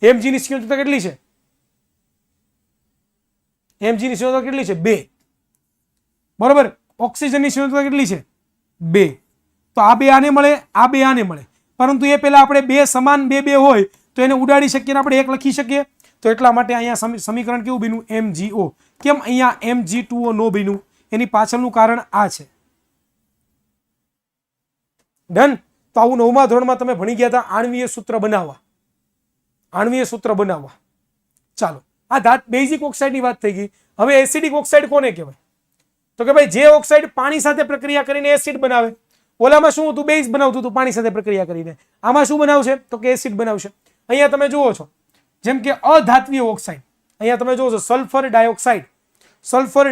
Mg ની સંયોજકતા કેટલી છે? Mg ની સંયોજકતા કેટલી છે? 2. બરોબર. ઓક્સિજન ની સંયોજકતા કેટલી છે? 2. તો આ બે આને મળે, આ બે આને મળે, પરંતુ એ પહેલા આપણે બે સમાન બે હોય તો એને ઉડાડી શકીએ, આપણે એક લખી શકીએ. તો એટલા માટે અહીંયા સમીકરણ કેવું બન્યું? MgO. કેમ અહીંયા Mg2O નો બન્યું? એની પાછળનું કારણ આ છે. ડન. તો આવું 9મા ધોરણમાં તમે ભણી ગયા હતા આણ્વીય સૂત્ર બનાવવા. ચાલો, આ બેઝિક ઓક્સાઇડની વાત થઈ ગઈ. હવે એસિડિક ઓક્સાઇડ કોને કહેવાય? તો કે ભાઈ જે ઓક્સાઇડ પાણી સાથે પ્રક્રિયા કરીને એસિડ બનાવે. ઓલામાં શું હતું? બેઝ બનાવતું હતું પાણી સાથે પ્રક્રિયા કરીને. આમાં શું બનાવશે? તો કે એસિડ બનાવશે. અહીંયા તમે જુઓ છો જેમ કે અધાત્વીય ઓક્સાઇડ, અહીંયા તમે જુઓ છો સલ્ફર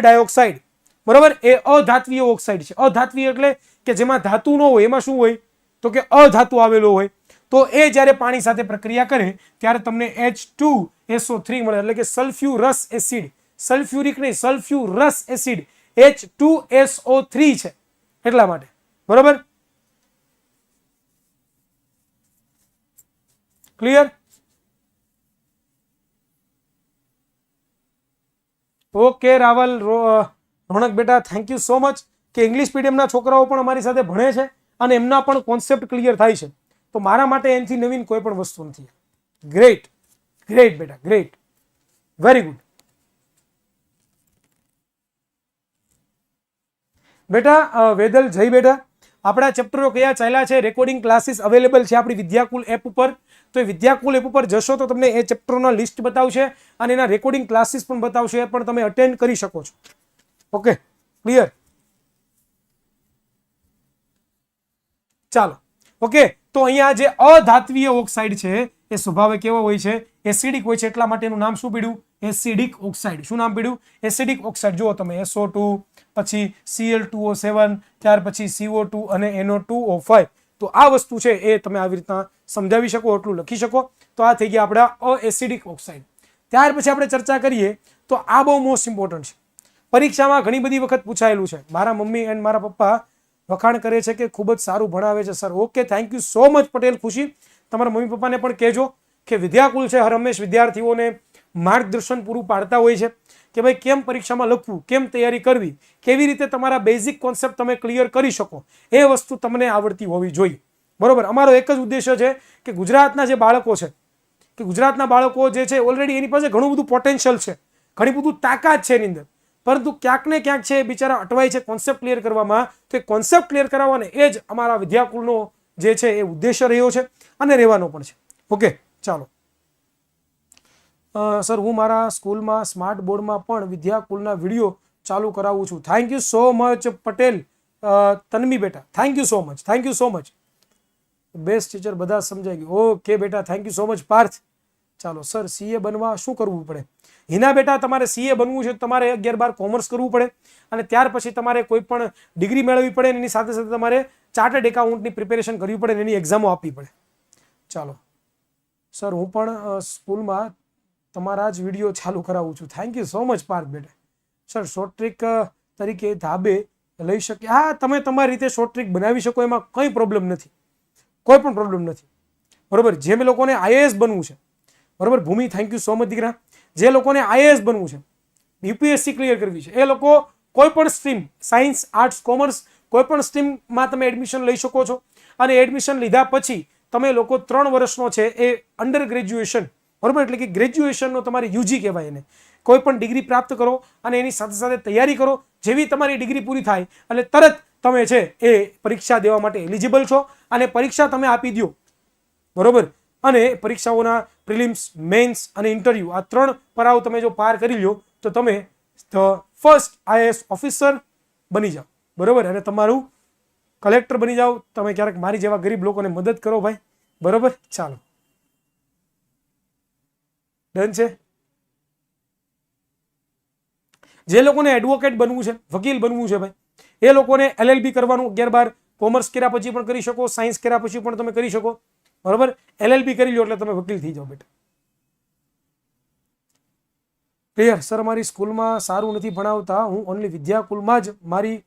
ડાયોક્સાઇડ, બરોબર, એ અધાત્વીય ઓક્સાઇડ છે. અધાત્વીય એટલે કે જેમાં ધાતુ ન હોય. એમાં શું હોય? તો કે અધાતુ આવેલો હોય. તો એ જ્યારે પાણી સાથે પ્રક્રિયા કરે ત્યારે તમને H2SO3 મળે, એટલે કે સલ્ફ્યુરસ એસિડ. સલ્ફ્યુરિક નહીં, સલ્ફ્યુરસ એસિડ H2SO3 છે એટલા માટે, બરોબર. ક્લિયર? ઓકે રાવલ, રોનક બેટા, થેન્ક યુ સો મચ કે ઇંગ્લિશ મીડિયમના છોકરાઓ પણ અમારી સાથે ભણે છે અને એમના પણ કોન્સેપ્ટ ક્લિયર થાય છે. તો મારા માટે એનાથી નવીન કોઈ પણ વસ્તુ નથી. ગ્રેટ બેટા, ગ્રેટ, વેરી ગુડ બેટા. વેદલ, જય બેટા. આપણા ચેપ્ટરો કયા ચાલ્યા છે? રેકોર્ડિંગ ક્લાસીસ અવેલેબલ છે આપણી વિદ્યાકુલ એપ ઉપર. તો એ વિદ્યાકુલ એપ ઉપર જશો તો તમને એ ચેપ્ટરોના લિસ્ટ બતાવશે અને એના રેકોર્ડિંગ ક્લાસીસ પણ બતાવશે, એ પણ તમે અટેન્ડ કરી શકો છો. Okay, clear? ચાલો, ઓકે. તો અહીંયા જે અધાત્વીય ઓક્સાઇડ છે એ સ્વભાવે કેવો હોય છે? એસિડિક હોય છે એટલા માટે એનું નામ શું પડ્યું? Acidic oxide. શું નામ પડ્યું? Acidic oxide. જુઓ તમે SO2, પછી Cl2O7, ત્યાર પછી CO2 અને NO2O5. તો આ વસ્તુ છે એ તમે આવી રીતના સમજાવી શકો, એટલું લખી શકો. તો આ થઈ ગયા આપણા એસિડિક ઓક્સાઇડ. ત્યાર પછી આપણે ચર્ચા કરીએ તો આ બહુ મોસ્ટ ઇમ્પોર્ટન્ટ છે. પરીક્ષામાં ઘણી બધી વખત પૂછાયેલું છે. મારા મમ્મી એન્ડ મારા પપ્પા વખાણ કરે છે કે ખૂબ જ સારું ભણાવે છે sir. Okay, thank you so much Patel ખુશી. તમારા મમ્મી પપ્પાને પણ કહેજો કે વિદ્યાકુલ છે હર હંમેશ વિદ્યાર્થીઓને માર્ગદર્શન પૂરું પાડતા હોય છે કે ભાઈ કેમ પરીક્ષામાં લખવું, કેમ તૈયારી કરવી, કેવી રીતે તમારા બેઝિક કોન્સેપ્ટ તમે ક્લિયર કરી શકો, એ વસ્તુ તમને આવડતી હોવી જોઈએ. બરોબર. અમારો એક જ ઉદ્દેશ્ય છે કે ગુજરાતના જે બાળકો છે, કે ગુજરાતના બાળકો જે છે ઓલરેડી એની પાસે ઘણું બધું પોટેન્શિયલ છે, ઘણી બધું તાકાત છે એની અંદર, પરંતુ ક્યાંક ને ક્યાંક છે બિચારા અટવાય છે કોન્સેપ્ટ ક્લિયર કરવામાં. તો એ કોન્સેપ્ટ ક્લિયર કરાવવાને એ જ અમારા વિદ્યાકુલનો જે છે એ ઉદ્દેશ્ય રહ્યો છે અને રહેવાનો પણ છે. ઓકે, ચાલો. સર, હું મારા સ્કૂલમાં સ્માર્ટ બોર્ડમાં પણ વિદ્યાકુલના વિડીયો ચાલુ કરાવું છું. Thank you so much Patel Tanmi બેટા, thank you so much, thank you so much. Best teacher, બધા સમજાઈ ગયું. ઓકે બેટા, thank you so much Parth. ચાલો સર, CA બનવા શું કરવું પડે? હિના બેટા, તમારે CA બનવું છે તમારે 11-12 કોમર્સ કરવું પડે અને ત્યાર પછી તમારે કોઈ પણ ડિગ્રી મેળવવી પડે, એની સાથે સાથે તમારે ચાર્ટર્ડ એકાઉન્ટની પ્રિપેરેશન કરવી પડે, એની એક્ઝામો આપવી પડે. ચાલો સર, હું પણ સ્કૂલમાં તમારા જ વિડીયો ચાલુ કરાવું છું. Thank you so much Parth બેટા. સર, શોર્ટ ટ્રિક તરીકે ધાબે લઈ શકીએ? હા, તમે તમારી રીતે શોર્ટ ટ્રિક બનાવી શકો, એમાં કંઈ પ્રોબ્લેમ નથી, કોઈ પણ પ્રોબ્લેમ નથી. બરોબર. જે લોકોને IAS બનવું છે, બરોબર, ભૂમિ થેન્ક યુ સો મચ દીકરા. જે લોકોને IAS બનવું છે, UPSC ક્લિયર કરવી છે, એ લોકો કોઈ પણ સ્ટ્રીમ, સાયન્સ, આર્ટ્સ, કોમર્સ, કોઈ પણ સ્ટ્રીમમાં તમે એડમિશન લઈ શકો છો. અને એડમિશન લીધા પછી તમે લોકો 3 વર્ષનો છે એ અંડર ગ્રેજ્યુએશન, બરોબર, એટલે કે ગ્રેજ્યુએશનનો તમારી UG કહેવાય એને, કોઈ પણ ડિગ્રી પ્રાપ્ત કરો અને એની સાથે સાથે તૈયારી કરો. જેવી તમારી ડિગ્રી પૂરી થાય એટલે તરત તમે છે એ પરીક્ષા દેવા માટે એલિજિબલ છો અને પરીક્ષા તમે આપી દો. બરોબર. અને પરીક્ષાઓના પ્રિલિમ્સ, મેન્સ અને ઇન્ટરવ્યુ, આ 3 પડાવ તમે જો પાર કરી લો તો તમે ફર્સ્ટ IAS ઓફિસર બની જાઓ. બરોબર. અને તમારું કલેક્ટર બની જાઓ. તમે ક્યારેક મારી જેવા ગરીબ લોકોને મદદ કરો ભાઈ. બરોબર. ચાલો, ડન છે. જે લોકોને એડવોકેટ બનવું છે, વકીલ બનવું છે ભાઈ, એ લોકોને LLB કરવાનું. 11-12 કોમર્સ કર્યા પછી પણ કરી શકો, સાયન્સ કર્યા પછી પણ તમે કરી શકો. બરોબર. LLB કરી લો એટલે તમે વકીલ થઈ જાઓ બેટા. ક્લિયર? સર, મારી સ્કૂલમાં સારું નથી ભણાવતા, હું ઓનલી વિદ્યાકુલમાં જ મારી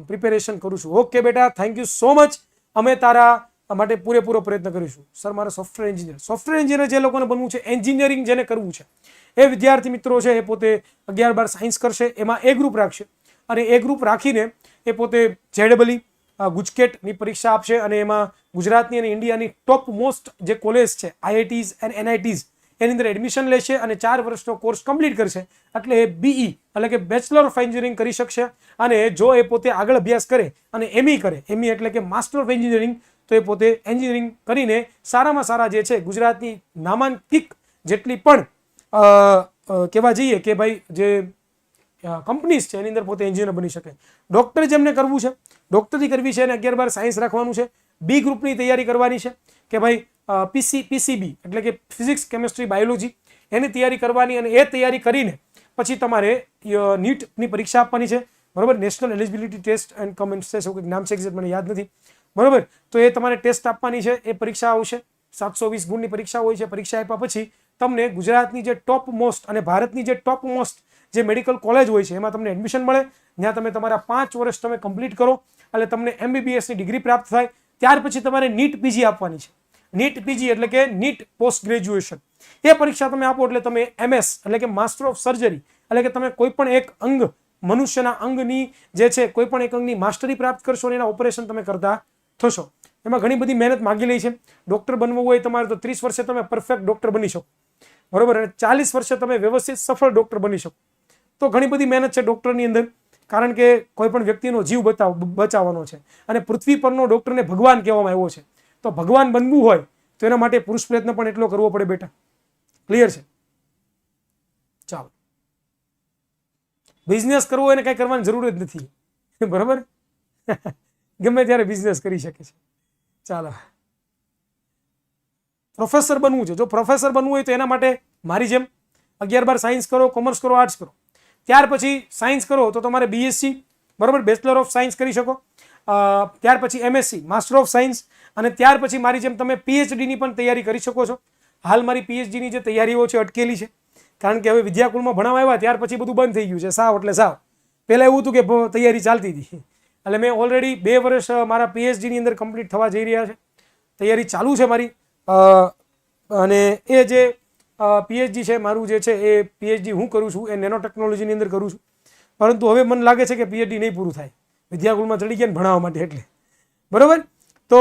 પ્રિપેરેશન કરું છું. ઓકે બેટા, થેન્ક યુ સો મચ. અમે તારા માટે પૂરેપૂરો પ્રયત્ન કરીશું. સર, મારે સોફ્ટવેર એન્જિનિયર જે લોકોને બનવું છે, એન્જિનિયરિંગ જેને કરવું છે, એ વિદ્યાર્થી મિત્રો છે એ પોતે 11-12 સાયન્સ કરશે, એમાં A ગ્રુપ રાખશે અને A ગ્રુપ રાખીને એ પોતે JEE ગુજકેટની પરીક્ષા આપશે અને એમાં ગુજરાતની અને ઇન્ડિયાની ટોપ મોસ્ટ જે કોલેજ છે, IITs અને NITs, એની અંદર એડમિશન લેશે અને 4 વર્ષનો કોર્સ કમ્પ્લીટ કરશે એટલે એ BE એટલે કે બેચલર ઓફ એન્જિનિયરિંગ કરી શકશે. અને જો એ પોતે આગળ અભ્યાસ કરે અને ME કરે, ME એટલે કે માસ્ટર ઓફ એન્જિનિયરિંગ, તો એ પોતે એન્જિનિયરિંગ કરીને સારામાં સારા જે છે ગુજરાતની નામાંકિત જેટલી પણ કહેવા જઈએ કે ભાઈ જે કંપનીઝ છે એની અંદર પોતે એન્જિનિયર બની શકે. ડોક્ટર જેમને કરવું છે, ડોક્ટરી કરવી છે અને 11-12 સાયન્સ રાખવાનું છે, B ગ્રુપની તૈયારી કરવાની છે કે ભાઈ PCB એટલે કે ફિઝિક્સ, કેમિસ્ટ્રી, બાયોલોજી, એની તૈયારી કરવાની અને એ તૈયારી કરીને પછી તમારે નીટની પરીક્ષા આપવાની છે. બરોબર. National eligibility test and comments છે, એવું કંઈક નામ છે, એક્ઝેક્ટ મને યાદ નથી. બરોબર. તો એ તમારે ટેસ્ટ આપવાની છે, એ પરીક્ષા આવશે. 720 ગુણની પરીક્ષા હોય છે. પરીક્ષા આપ્યા પછી તમને ગુજરાતની જે ટોપ મોસ્ટ અને ભારતની જે ટોપ મોસ્ટ જે મેડિકલ કોલેજ હોય છે એમાં તમને એડમિશન મળે. જ્યાં તમે તમારા 5 વર્ષ તમે કમ્પ્લીટ કરો એટલે તમને MBBS ની ડિગ્રી પ્રાપ્ત થાય. ત્યાર પછી તમારે નીટ PG આપવાની છે. નીટ PG એટલે કે નીટ પોસ્ટ ગ્રેજ્યુએશન. એ પરીક્ષા તમે આપો એટલે તમે MS એટલે કે માસ્ટર ઓફ સર્જરી એટલે કે તમે કોઈ પણ એક અંગ, મનુષ્યના અંગની જે છે કોઈ પણ એક અંગની માસ્ટરી પ્રાપ્ત કરશો અને એના ઓપરેશન તમે કરતા થશો. એમાં ઘણી બધી મહેનત માગી લે છે. ડોક્ટર બનવું હોય તમારે તો 30 વર્ષે તમે પરફેક્ટ ડોક્ટર બની શકો. બરોબર. અને 40 વર્ષે તમે વ્યવસ્થિત સફળ ડોક્ટર બની શકો. તો ઘણી બધી મહેનત છે ડોક્ટરની અંદર, કારણ કે કોઈ પણ વ્યક્તિનો જીવ બચાવવાનો છે અને પૃથ્વી પરનો ડોક્ટરને ભગવાન કહેવામાં આવ્યો છે. તો ભગવાન બનવું હોય તો એના માટે પુરુષ પ્રયત્ન પણ એટલો કરવો પડે બેટા. ક્લિયર છે? ચાલો, બિઝનેસ કરવો એને કઈ કરવાની જરૂર જ નથી. બરાબર. ગમે ત્યારે બિઝનેસ કરી શકે છે. ચાલો, પ્રોફેસર બનવું છે, જો પ્રોફેસર બનવું હોય તો એના માટે મારી જેમ 11-12 સાયન્સ કરો, કોમર્સ કરો, આર્ટ્સ કરો, ત્યાર પછી સાયન્સ કરો તો તમારે બીએસસી, બરોબર, બેચલર ઓફ સાયન્સ કરી શકો, ત્યાર પછી એમએસસી, માસ્ટર ઓફ સાયન્સ, અને ત્યાર પછી મારી જેમ તમે પીએચડીની પણ તૈયારી કરી શકો છો. હાલ મારી પીએચડીની જે તૈયારીઓ છે અટકેલી છે, કારણ કે હવે વિદ્યાકુલમાં ભણાવવા આવ્યા ત્યાર પછી બધું બંધ થઈ ગયું છે, સાવ એટલે સાવ. પહેલાં એવું હતું કે તૈયારી ચાલતી હતી, એટલે મેં ઓલરેડી 2 વર્ષ મારા પીએચડીની અંદર કમ્પ્લીટ થવા જઈ રહ્યા છે, તૈયારી ચાલુ છે મારી. અને એ જે પીએચડી છે મારું જે છે એ પીએચડી હું કરું છું એ નેનો ટેકનોલોજીની અંદર કરું છું, પરંતુ હવે મને લાગે છે કે પીએચડી નહીં પૂરું થાય, વિદ્યાકુલમાં ચડી ગયા ને ભણાવવા માટે, એટલે બરોબર. તો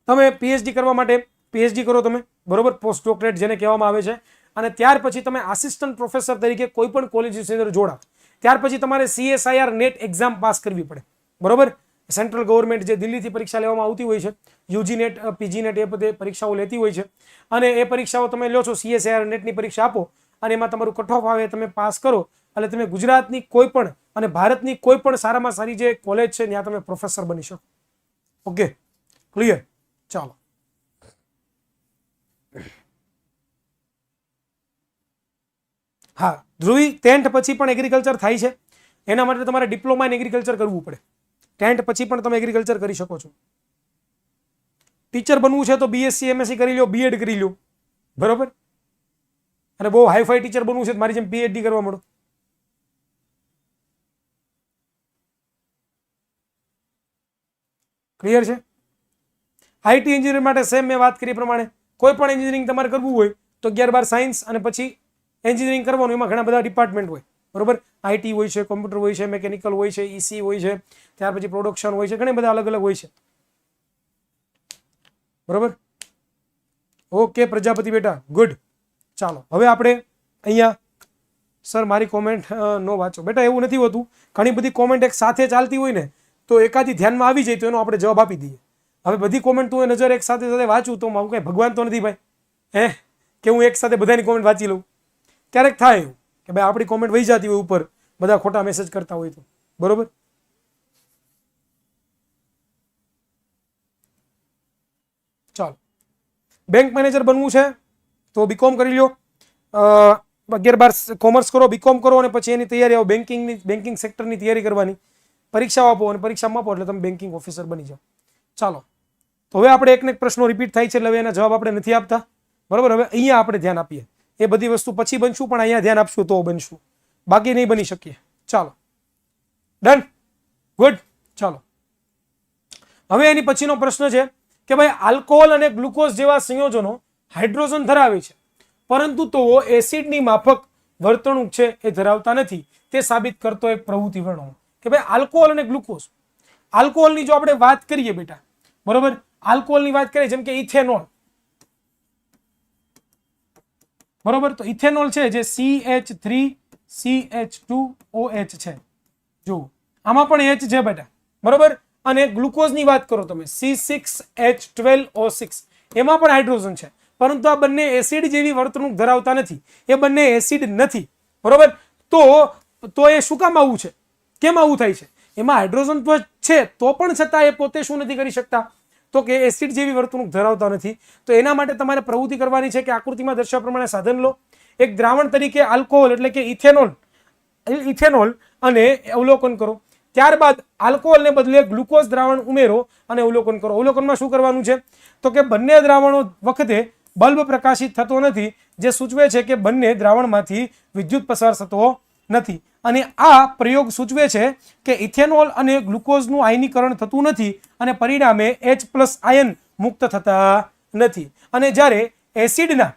તમે પીએચડી કરવા માટે પીએચડી કરો તમે, બરોબર, પોસ્ટ ડોક્ટરેટ જેને કહેવામાં આવે છે, અને ત્યાર પછી તમે આસિસ્ટન્ટ પ્રોફેસર તરીકે કોઈ પણ કોલેજની અંદર જોડાવ. ત્યાર પછી તમારે CSIR નેટ એક્ઝામ પાસ કરવી પડે, બરોબર. સેન્ટ્રલ ગવર્મેન્ટ જે દિલ્હીથી પરીક્ષા લેવામાં આવતી હોય છે, યુજી નેટ, પીજી નેટ, એ બધી પરીક્ષાઓ લેતી હોય છે, અને એ પરીક્ષાઓ તમે લો છો, CSIR નેટની પરીક્ષા આપો, અને એમાં તમારું કટ ઓફ આવે, તમે પાસ કરો, એટલે તમે ગુજરાતની કોઈ પણ અને ભારતની કોઈ પણ સારામાં સારી જે કોલેજ છે ત્યાં તમે પ્રોફેસર બની શકો. Okay, clear? ચાલો, હા, ધ્રુવી, 10th પછી પણ એગ્રીકલ્ચર થાય છે, એના માટે તમારે ડિપ્લોમા ઇન એગ્રીકલ્ચર કરવું પડે. 10th પછી પણ તમે એગ્રીકલ્ચર કરી શકો છો. ટીચર બનવું છે તો બીએસસી એમએસસી કરી લો, બીએડ કરી લો, બરોબર. અને બહુ હાઈફાઈ ટીચર બનવું છે મારી જેમ પીએચડી કરવા મળો. ક્લિયર છે? આઈટી એન્જિનિયર માટે સેમ મેં વાત કરી પ્રમાણે કોઈ પણ એન્જિનિયરિંગ તમારે કરવું હોય તો 11-12 સાયન્સ અને પછી એન્જિનિયરિંગ કરવાનું. એમાં ઘણા બધા ડિપાર્ટમેન્ટ હોય, બરોબર. આઈટી હોય છે, કોમ્પ્યુટર હોય છે, મેકેનિકલ હોય છે, ઈસી હોય છે, ત્યાર પછી પ્રોડક્શન હોય છે, ઘણા બધા અલગ અલગ હોય છે, બરોબર. ઓકે પ્રજાપતિ બેટા, ગુડ. ચાલો, હવે આપણે અહીંયા, સર મારી કોમેન્ટ નો વાંચો. બેટા એવું નથી હોતું, ઘણી બધી કોમેન્ટ એક સાથે ચાલતી હોય ને તો એકાદી ધ્યાનમાં આવી જાય તો એનો આપણે જવાબ આપી દઈએ. હવે બધી કોમેન્ટ તું નજર એક સાથે સાથે વાંચું તો મારું કઈ ભગવાન તો નથી ભાઈ, કે હું એક સાથે બધાની કોમેન્ટ વાંચી લઉં. ક્યારેક થાય એવું કે ભાઈ આપણી કોમેન્ટ વહી જતી હોય ઉપર, બધા ખોટા મેસેજ કરતા હોય તો, બરોબર. ચાલો, બેંક મેનેજર બનવું છે તો બીકોમ કરી લો, 11-12 કોમર્સ કરો, બીકોમ કરો, અને પછી એની તૈયારી આવો બેન્કિંગ સેક્ટરની તૈયારી કરવાની, પરીક્ષાઓ આપો, અને પરીક્ષામાં આપો એટલે તમે બેન્કિંગ ઓફિસર બની જાઓ. ચાલો, તો હવે આપણે એકને એક પ્રશ્નો રિપીટ થાય છે એટલે હવે એના જવાબ આપણે નથી આપતા, બરોબર. હવે અહીંયા આપણે ધ્યાન આપીએ, એ બધી વસ્તુ પછી બનશું પણ અહીંયા ધ્યાન આપશું તો બનશું, બાકી નહીં બની શકીએ. ચાલો, ડન, ગુડ. ચાલો, હવે એની પછીનો પ્રશ્ન છે કે ભાઈ આલ્કોહોલ અને ગ્લુકોઝ જેવા સંયોજનો હાઇડ્રોજન ધરાવે છે, પરંતુ તો એસિડની માફક વર્તણૂક છે એ ધરાવતા નથી, તે સાબિત કરતો એક પ્રવૃત્તિ વર્ણવો. કે ભાઈ આલ્કોહોલ અને ગ્લુકોઝ, આલ્કોહોલની જો આપણે વાત કરીએ બેટા, બરોબર, આલ્કોહોલની વાત કરીએ જેમ કે ઇથેનોલ, બરોબર. તો ઇથેનોલ છે જે CH3CH2OH છે, જો આમાં પણ H છે બેટા, બરોબર. અને ગ્લુકોઝની વાત કરો તમે C6H12O6, એમાં પણ હાઇડ્રોજન છે, પરંતુ આ બંને એસિડ જેવી વર્તણૂક ધરાવતા નથી, એ બંને એસિડ નથી, બરોબર. તો એ શું કામ આવું છે, કેમ આવું થાય છે? એમાં હાઇડ્રોજન તો છે તો પણ છતાં એ પોતે શું નથી કરી શકતા, તો કે એસિડ જેવી વર્તણૂક ધરાવતા નથી. તો એના માટે તમારે પ્રવૃત્તિ કરવાની છે કે આકૃતિમાં દર્શાવ્યા પ્રમાણે સાધન લો, એક દ્રાવણ તરીકે આલ્કોહોલ એટલે કે ઇથેનોલ અને અવલોકન કરો. ત્યારબાદ આલ્કોહોલને બદલે ગ્લુકોઝ દ્રાવણ ઉમેરો અને અવલોકન કરો. અવલોકનમાં શું કરવાનું છે તો કે બંને દ્રાવણો વખતે બલ્બ પ્રકાશિત થતો નથી, જે સૂચવે છે કે બંને દ્રાવણમાંથી વિદ્યુત પસાર થતો નથી. અને આ પ્રયોગ સૂચવે છે કે ઇથેનોલ અને ગ્લુકોઝનું આયનીકરણ થતું નથી અને પરિણામે H+ આયન મુક્ત થતા નથી. અને જ્યારે એસિડના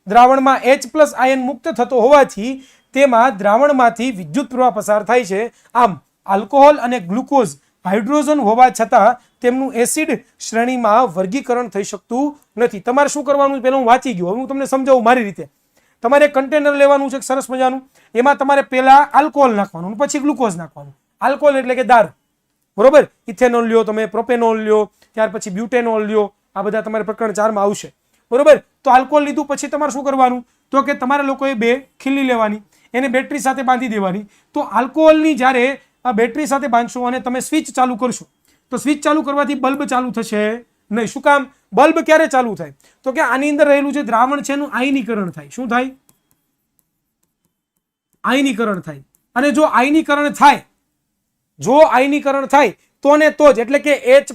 દ્રાવણમાં H+ આયન મુક્ત થતો હોવાથી તેમાં દ્રાવણમાંથી વિદ્યુત પ્રવાહ પસાર થાય છે. આમ આલ્કોહોલ અને ગ્લુકોઝ હાઇડ્રોજન હોવા છતાં તેમનું એસિડ શ્રેણીમાં વર્ગીકરણ થઈ શકતું નથી. તમારે શું કરવાનું, પહેલા હું વાંચી ગયો, હું તમને સમજાવું મારી રીતે. તમારે કન્ટેનર લેવાનું છે સરસ મજાનું, એમાં તમારે પહેલા આલ્કોહોલ નાખવાનું, પછી ગ્લુકોઝ નાખવાનું. આલ્કોહોલ એટલે કે દારૂ, બરોબર. ઇથેનોલ લ્યો તમે, પ્રોપેનોલ લ્યો, ત્યાર પછી બ્યુટેનોલ લ્યો, આ બધા તમારે પ્રકરણ 4 માં આવશે, બરોબર. તો આલ્કોહોલ લીધું પછી તમારે શું કરવાનું તો કે તમારા લોકોએ 2 ખીલી લેવાની, એને બેટરી સાથે બાંધી દેવાની. તો આલ્કોહોલની જ્યારે આ બેટરી સાથે બાંધશો અને તમે સ્વિચ ચાલુ કરશો તો સ્વિચ ચાલુ કરવાથી બલ્બ ચાલુ થશે નહીં. શું કામ? બલ્બ ક્યારે ચાલુ થાય? તો કે આની અંદર રહેલું જે દ્રાવણ છે એનું આયનીકરણ થાય. શું થાય? આયનીકરણ થાય. અને જો આયનીકરણ થાય તો ને તો જ, એટલે કે H+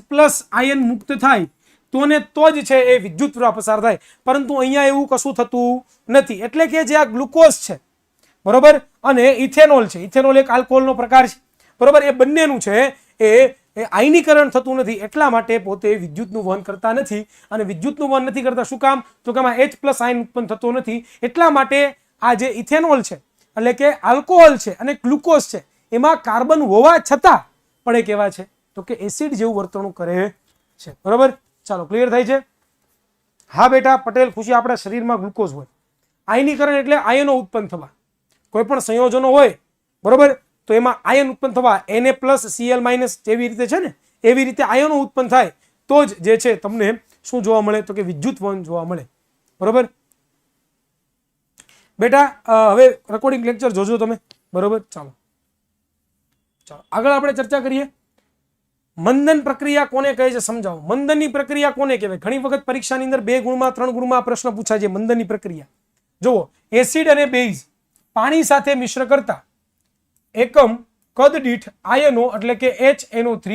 આયન મુક્ત થાય તો ને તો જ છે એ વિદ્યુત પ્રવાહ પસાર થાય. પરંતુ અહીંયા એવું કશું થતું નથી. એટલે કે જે આ ગ્લુકોઝ છે, બરોબર, અને ઇથેનોલ છે, ઇથેનોલ એક આલ્કોહોલનો પ્રકાર છે, બરોબર, એ બંનેનું છે એ આયનીકરણ થતું નથી. એટલા માટે પોતે વિદ્યુતનું વહન કરતા નથી. અને વિદ્યુતનું વહન નથી કરતા શું કામ? તો કે આમાં H+ આયન ઉત્પન્ન થતો નથી. એટલા માટે આ જે ઇથેનોલ છે એટલે કે આલ્કોહોલ છે અને ગ્લુકોઝ છે એમાં કાર્બન હોવા છતાં પણ એ કેવા છે? તો કે એસિડ જેવું વર્તણૂક કરે છે. બરોબર, ચાલો, ક્લિયર થાય છે? હા બેટા પટેલ, ખુશી, આપણા શરીરમાં ગ્લુકોઝ હોય. આયનીકરણ એટલે આયનો ઉત્પન્ન થવા. કોઈ પણ સંયોજનો હોય, બરોબર, તો એમાં આયન ઉત્પન્ન થવા, Na+Cl- જેવી રીતે છે ને, એવી રીતે આયનો ઉત્પન્ન થાય તો જ જે છે તમને શું જોવા મળે? તો કે વિદ્યુત વહન જોવા મળે. બરોબર બેટા, હવે રેકોર્ડિંગ લેક્ચર જોજો તમે. બરોબર, ચાલો આગળ આપણે ચર્ચા કરીએ. મંદન પ્રક્રિયા કોને કહે છે સમજાવો. મંદનની પ્રક્રિયા કોને કહેવાય? ઘણી વખત પરીક્ષાની અંદર 2 ગુણમાં 3 ગુણમાં પ્રશ્ન પૂછાય છે મંદનની પ્રક્રિયા. જુઓ, એસિડ અને બેઝ પાણી સાથે મિશ્ર કરતા એકમ કદ દીઠ આયનો એટલે કે HNO3+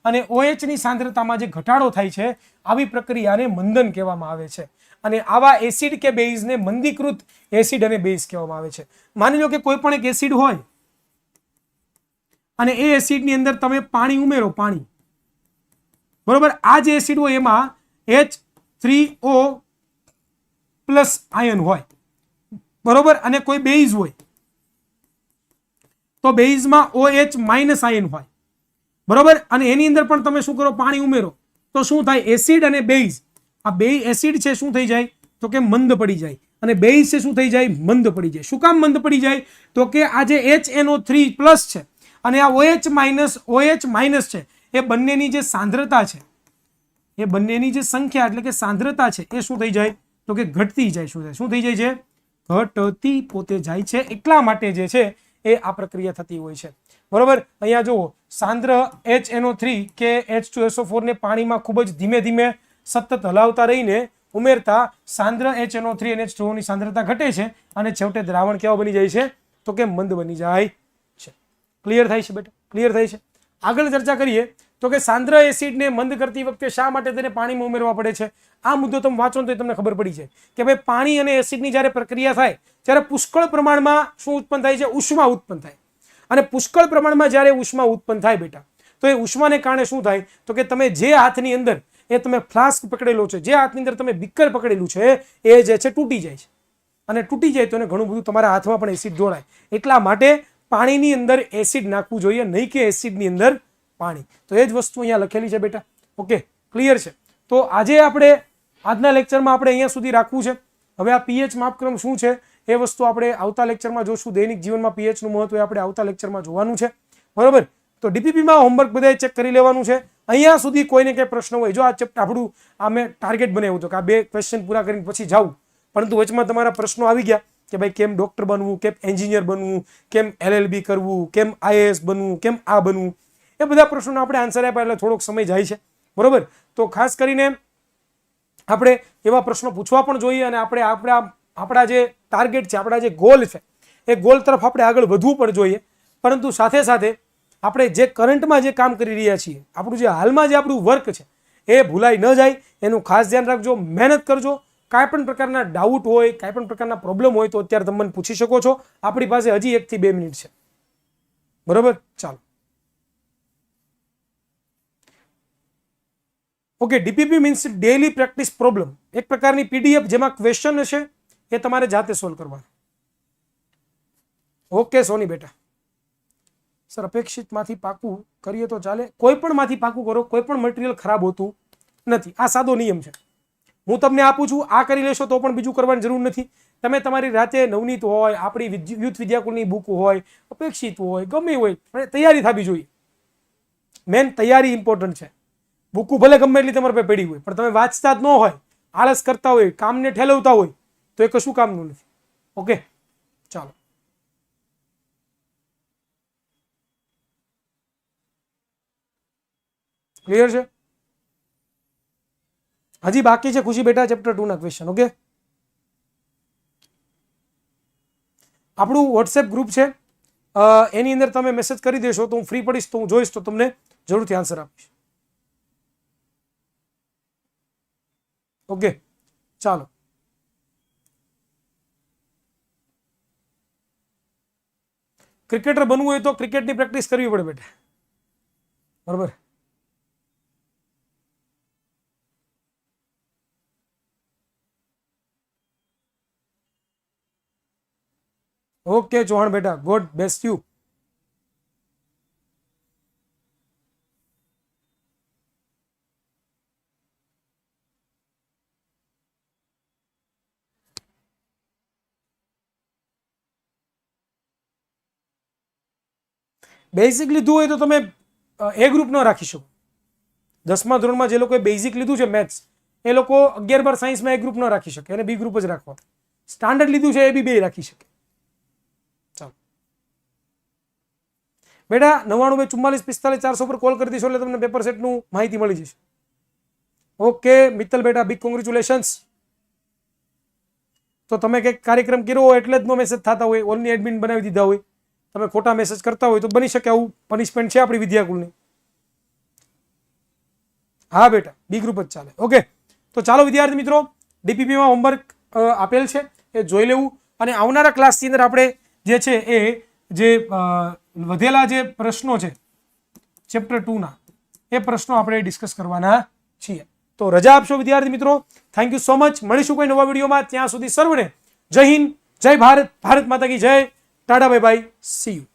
અને OH ની સાંદ્રતામાં જે ઘટાડો થાય છે આવી પ્રક્રિયાને મંદન કહેવામાં આવે છે. અને આવા એસિડ કે બેઝને મંદીકૃત એસિડ અને બેઝ કહેવામાં આવે છે. માની લો કે કોઈ પણ એક એસિડ હોય અને એ એસિડની અંદર તમે પાણી ઉમેરો, પાણી, બરોબર, આ જે એસિડ હોય એમાં H3O+ આયન હોય, બરોબર, અને કોઈ બેઝ હોય તો બેઝમાં OH- આયન હોય, બરોબર, અને એની અંદર પણ તમે શું કરો? પાણી ઉમેરો તો શું થાય? એસિડ અને બેઝ, આ બે એસિડ છે શું થઈ જાય? તો કે મંદ પડી જાય. અને બેઝ છે શું થઈ જાય? મંદ પડી જાય. શું કામ મંદ પડી જાય? તો કે આ જે HNO3+ છે અને આ OH- છે એ બંનેની જે સાંદ્રતા છે, એ બંનેની જે સંખ્યા એટલે કે સાંદ્રતા છે એ શું થઈ જાય? તો કે ઘટતી જાય. શું થઈ જાય છે? ઘટતી પોતે જાય છે. એટલા માટે જે છે એ આ પ્રક્રિયા થતી હોય છે. બરોબર, અહીંયા જુઓ, સાંદ્ર HNO3 કે H2SO4 ને પાણીમાં ખૂબ જ ધીમે ધીમે સતત હલાવતા રહીને ઉમેરતા સાંદ્ર HNO3 અને H2O ની સાંદ્રતા ઘટે છે અને છેવટે દ્રાવણ કેવો બની જાય છે? તો કે મંદ બની જાય છે. ક્લિયર થાય છે બેટા? ક્લિયર થાય છે? આગળ ચર્ચા કરીએ તો કે સાંદ્ર એસિડને મંદ કરતી વખતે શા માટે તેને પાણીમાં ઉમેરવા પડે છે? આ મુદ્દો તમે વાંચો તો તમને ખબર પડી જાય કે ભાઈ પાણી અને એસિડની જ્યારે પ્રક્રિયા થાય ત્યારે પુષ્કળ પ્રમાણમાં શું ઉત્પન્ન થાય છે? ઉષ્મા ઉત્પન્ન થાય. અને પુષ્કળ પ્રમાણમાં જ્યારે ઉષ્મા ઉત્પન્ન થાય બેટા, તો એ ઉષ્માને કારણે શું થાય? તો કે તમે જે હાથની અંદર એ તમે ફ્લાસ્ક પકડેલો છે, જે હાથની અંદર તમે બીકર પકડેલું છે એ જે છે તૂટી જાય છે. અને તૂટી જાય તો એને ઘણું બધું તમારા હાથમાં પણ એસિડ જોડાય. એટલા માટે પાણીની અંદર એસિડ નાખવું જોઈએ, નહીં કે એસિડની અંદર પાણી. તો એ જ વસ્તુ અહીંયા લખેલી છે બેટા. ઓકે, ક્લિયર છે? તો આજે આપણે આજના લેક્ચરમાં આપણે અહીંયા સુધી રાખવું છે. હવે આ પીએચ માપક્રમ શું છે એ વસ્તુ આપણે આવતા લેક્ચરમાં જોશું. દૈનિક જીવનમાં પીએચ નું મહત્વ આપણે આવતા લેક્ચરમાં જોવાનું છે. બરોબર, તો ડીપીપીમાં હોમવર્ક બધાએ ચેક કરી લેવાનું છે. અહીંયા સુધી કોઈને કંઈ પ્રશ્ન હોય, જો આ ચેપ્ટર આપણું મેં ટાર્ગેટ બનાવ્યું હતું કે આ 2 ક્વેશ્ચન પૂરા કરીને પછી જાઉં, પરંતુ વચમાં તમારા પ્રશ્નો આવી ગયા કે ભાઈ કેમ ડોક્ટર બનવું, કેમ એન્જિનિયર બનવું, કેમ LLB કરવું, કેમ IAS બનવું, કેમ આ બનવું, એ બધા પ્રશ્નોનો આપણે આન્સર આપ્યા એટલે થોડોક સમય જાય છે. બરોબર, તો ખાસ કરીને આપણે એવા પ્રશ્નો પૂછવા પણ જોઈએ અને આપણે આપણા જે ટાર્ગેટ છે, આપણા જે ગોલ છે એ ગોલ તરફ આપણે આગળ વધવું પણ જોઈએ. પરંતુ સાથે સાથે આપણે જે કરંટમાં જે કામ કરી રહ્યા છીએ, આપણું જે હાલમાં જે આપણું વર્ક છે એ ભૂલાઈ ન જાય એનું ખાસ ધ્યાન રાખજો. મહેનત કરજો. કાંઈ પણ પ્રકારના ડાઉટ હોય, કાંઈ પણ પ્રકારના પ્રોબ્લેમ હોય તો અત્યારે તમે મને પૂછી શકો છો. આપણી પાસે હજી 1 થી 2 મિનિટ છે. બરોબર, ચાલો. Okay, DPP means daily practice problem. એક પ્રકારની પીડીએફ જેમાં ક્વેશ્ચન હશે એ તમારે જાતે સોલ્વ કરવાના. ઓકે સોની બેટા. સર અપેક્ષિતમાંથી પાકું કરીએ તો ચાલે? કોઈ પણ માંથી પાકું કરો, કોઈ પણ મટીરિયલ ખરાબ હોતું નથી. આ સાદો નિયમ છે. હું તમને આપું છું, આ કરી લેશો તો પણ બીજું કરવાની જરૂર નથી. તમે તમારી રાતે નવનીત હોય, આપણી યુથ વિદ્યાકુળની બુક હોય, અપેક્ષિત હોય, ગમે હોય, તૈયારી થવી જોઈએ. મેન તૈયારી ઇમ્પોર્ટન્ટ છે. બુકું ભલે ગમે એટલી તમારે પાસે પડી હોય પણ તમે વાંચતા જ ન હોય, આળસ કરતા હોય, કામને ઠેલવતા હોય તો એ કશું કામનું નથી. ઓકે, ચાલો. ક્લિયર છે? હજી બાકી છે ખુશી બેટા ચેપ્ટર 2 ના ક્વેશ્ચન. ઓકે, આપણું વોટ્સએપ ગ્રુપ છે, એની અંદર તમે મેસેજ કરી દેશો તો હું ફ્રી પડીશ તો હું જોઈશ તો તમને જરૂરથી આન્સર આપીશ. ઓકે, ચાલો. ક્રિકેટર બનવું હોય તો ક્રિકેટની પ્રેક્ટિસ કરવી પડે બેટા, બરોબર. ઓકે ચૌહાણ બેટા, ગોડ બેસ્ટ યુ. બેઝિક લીધું હોય તો તમે એ ગ્રુપ ન રાખી શકો. 10મા ધોરણમાં જે લોકોએ બેઝિક લીધું છે મેથ્સ, એ લોકો 11-12 સાયન્સમાં એ ગ્રુપ ન રાખી શકે, એને બી ગ્રુપ જ રાખવા. સ્ટાન્ડર્ડ લીધું છે એ બી બે રાખી શકે. ચાલો બેટા, 99 44 45 400 પર કોલ કરી દેશો એટલે તમને પેપર સેટનું માહિતી મળી જશે. ઓકે મિત્તલ બેટા, બિગ કોંગ્રેચ્યુલેશન્સ. તો તમે કંઈક કાર્યક્રમ કર્યો હોય એટલે જ નો મેસેજ થતા હોય, ઓનલી એડમિન બનાવી દીધા હોય, તમે ખોટા મેસેજ કરતા હોય તો બની શકે આવું પનિશમેન્ટ છે આપણી વિદ્યાકુલની. હા બેટા, બી ગ્રુપ જ ચાલે. ઓકે, તો ચાલો વિદ્યાર્થી મિત્રો, ડીપીપીમાં હોમવર્ક આપેલ છે એ જોઈ લેવું, અને આવનારા ક્લાસની અંદર આપણે જે છે એ જે વધેલા જે પ્રશ્નો છે ચેપ્ટર 2 ના, એ પ્રશ્નો આપણે ડિસ્કસ કરવાના છીએ. તો રજા આપશો વિદ્યાર્થી મિત્રો. Thank you so much. મળીશું કોઈ નવા વિડીયોમાં. ત્યાં સુધી સર્વને જય હિન્દ, જય ભારત, ભારત માતા કી જય. Tata bye bye, C you.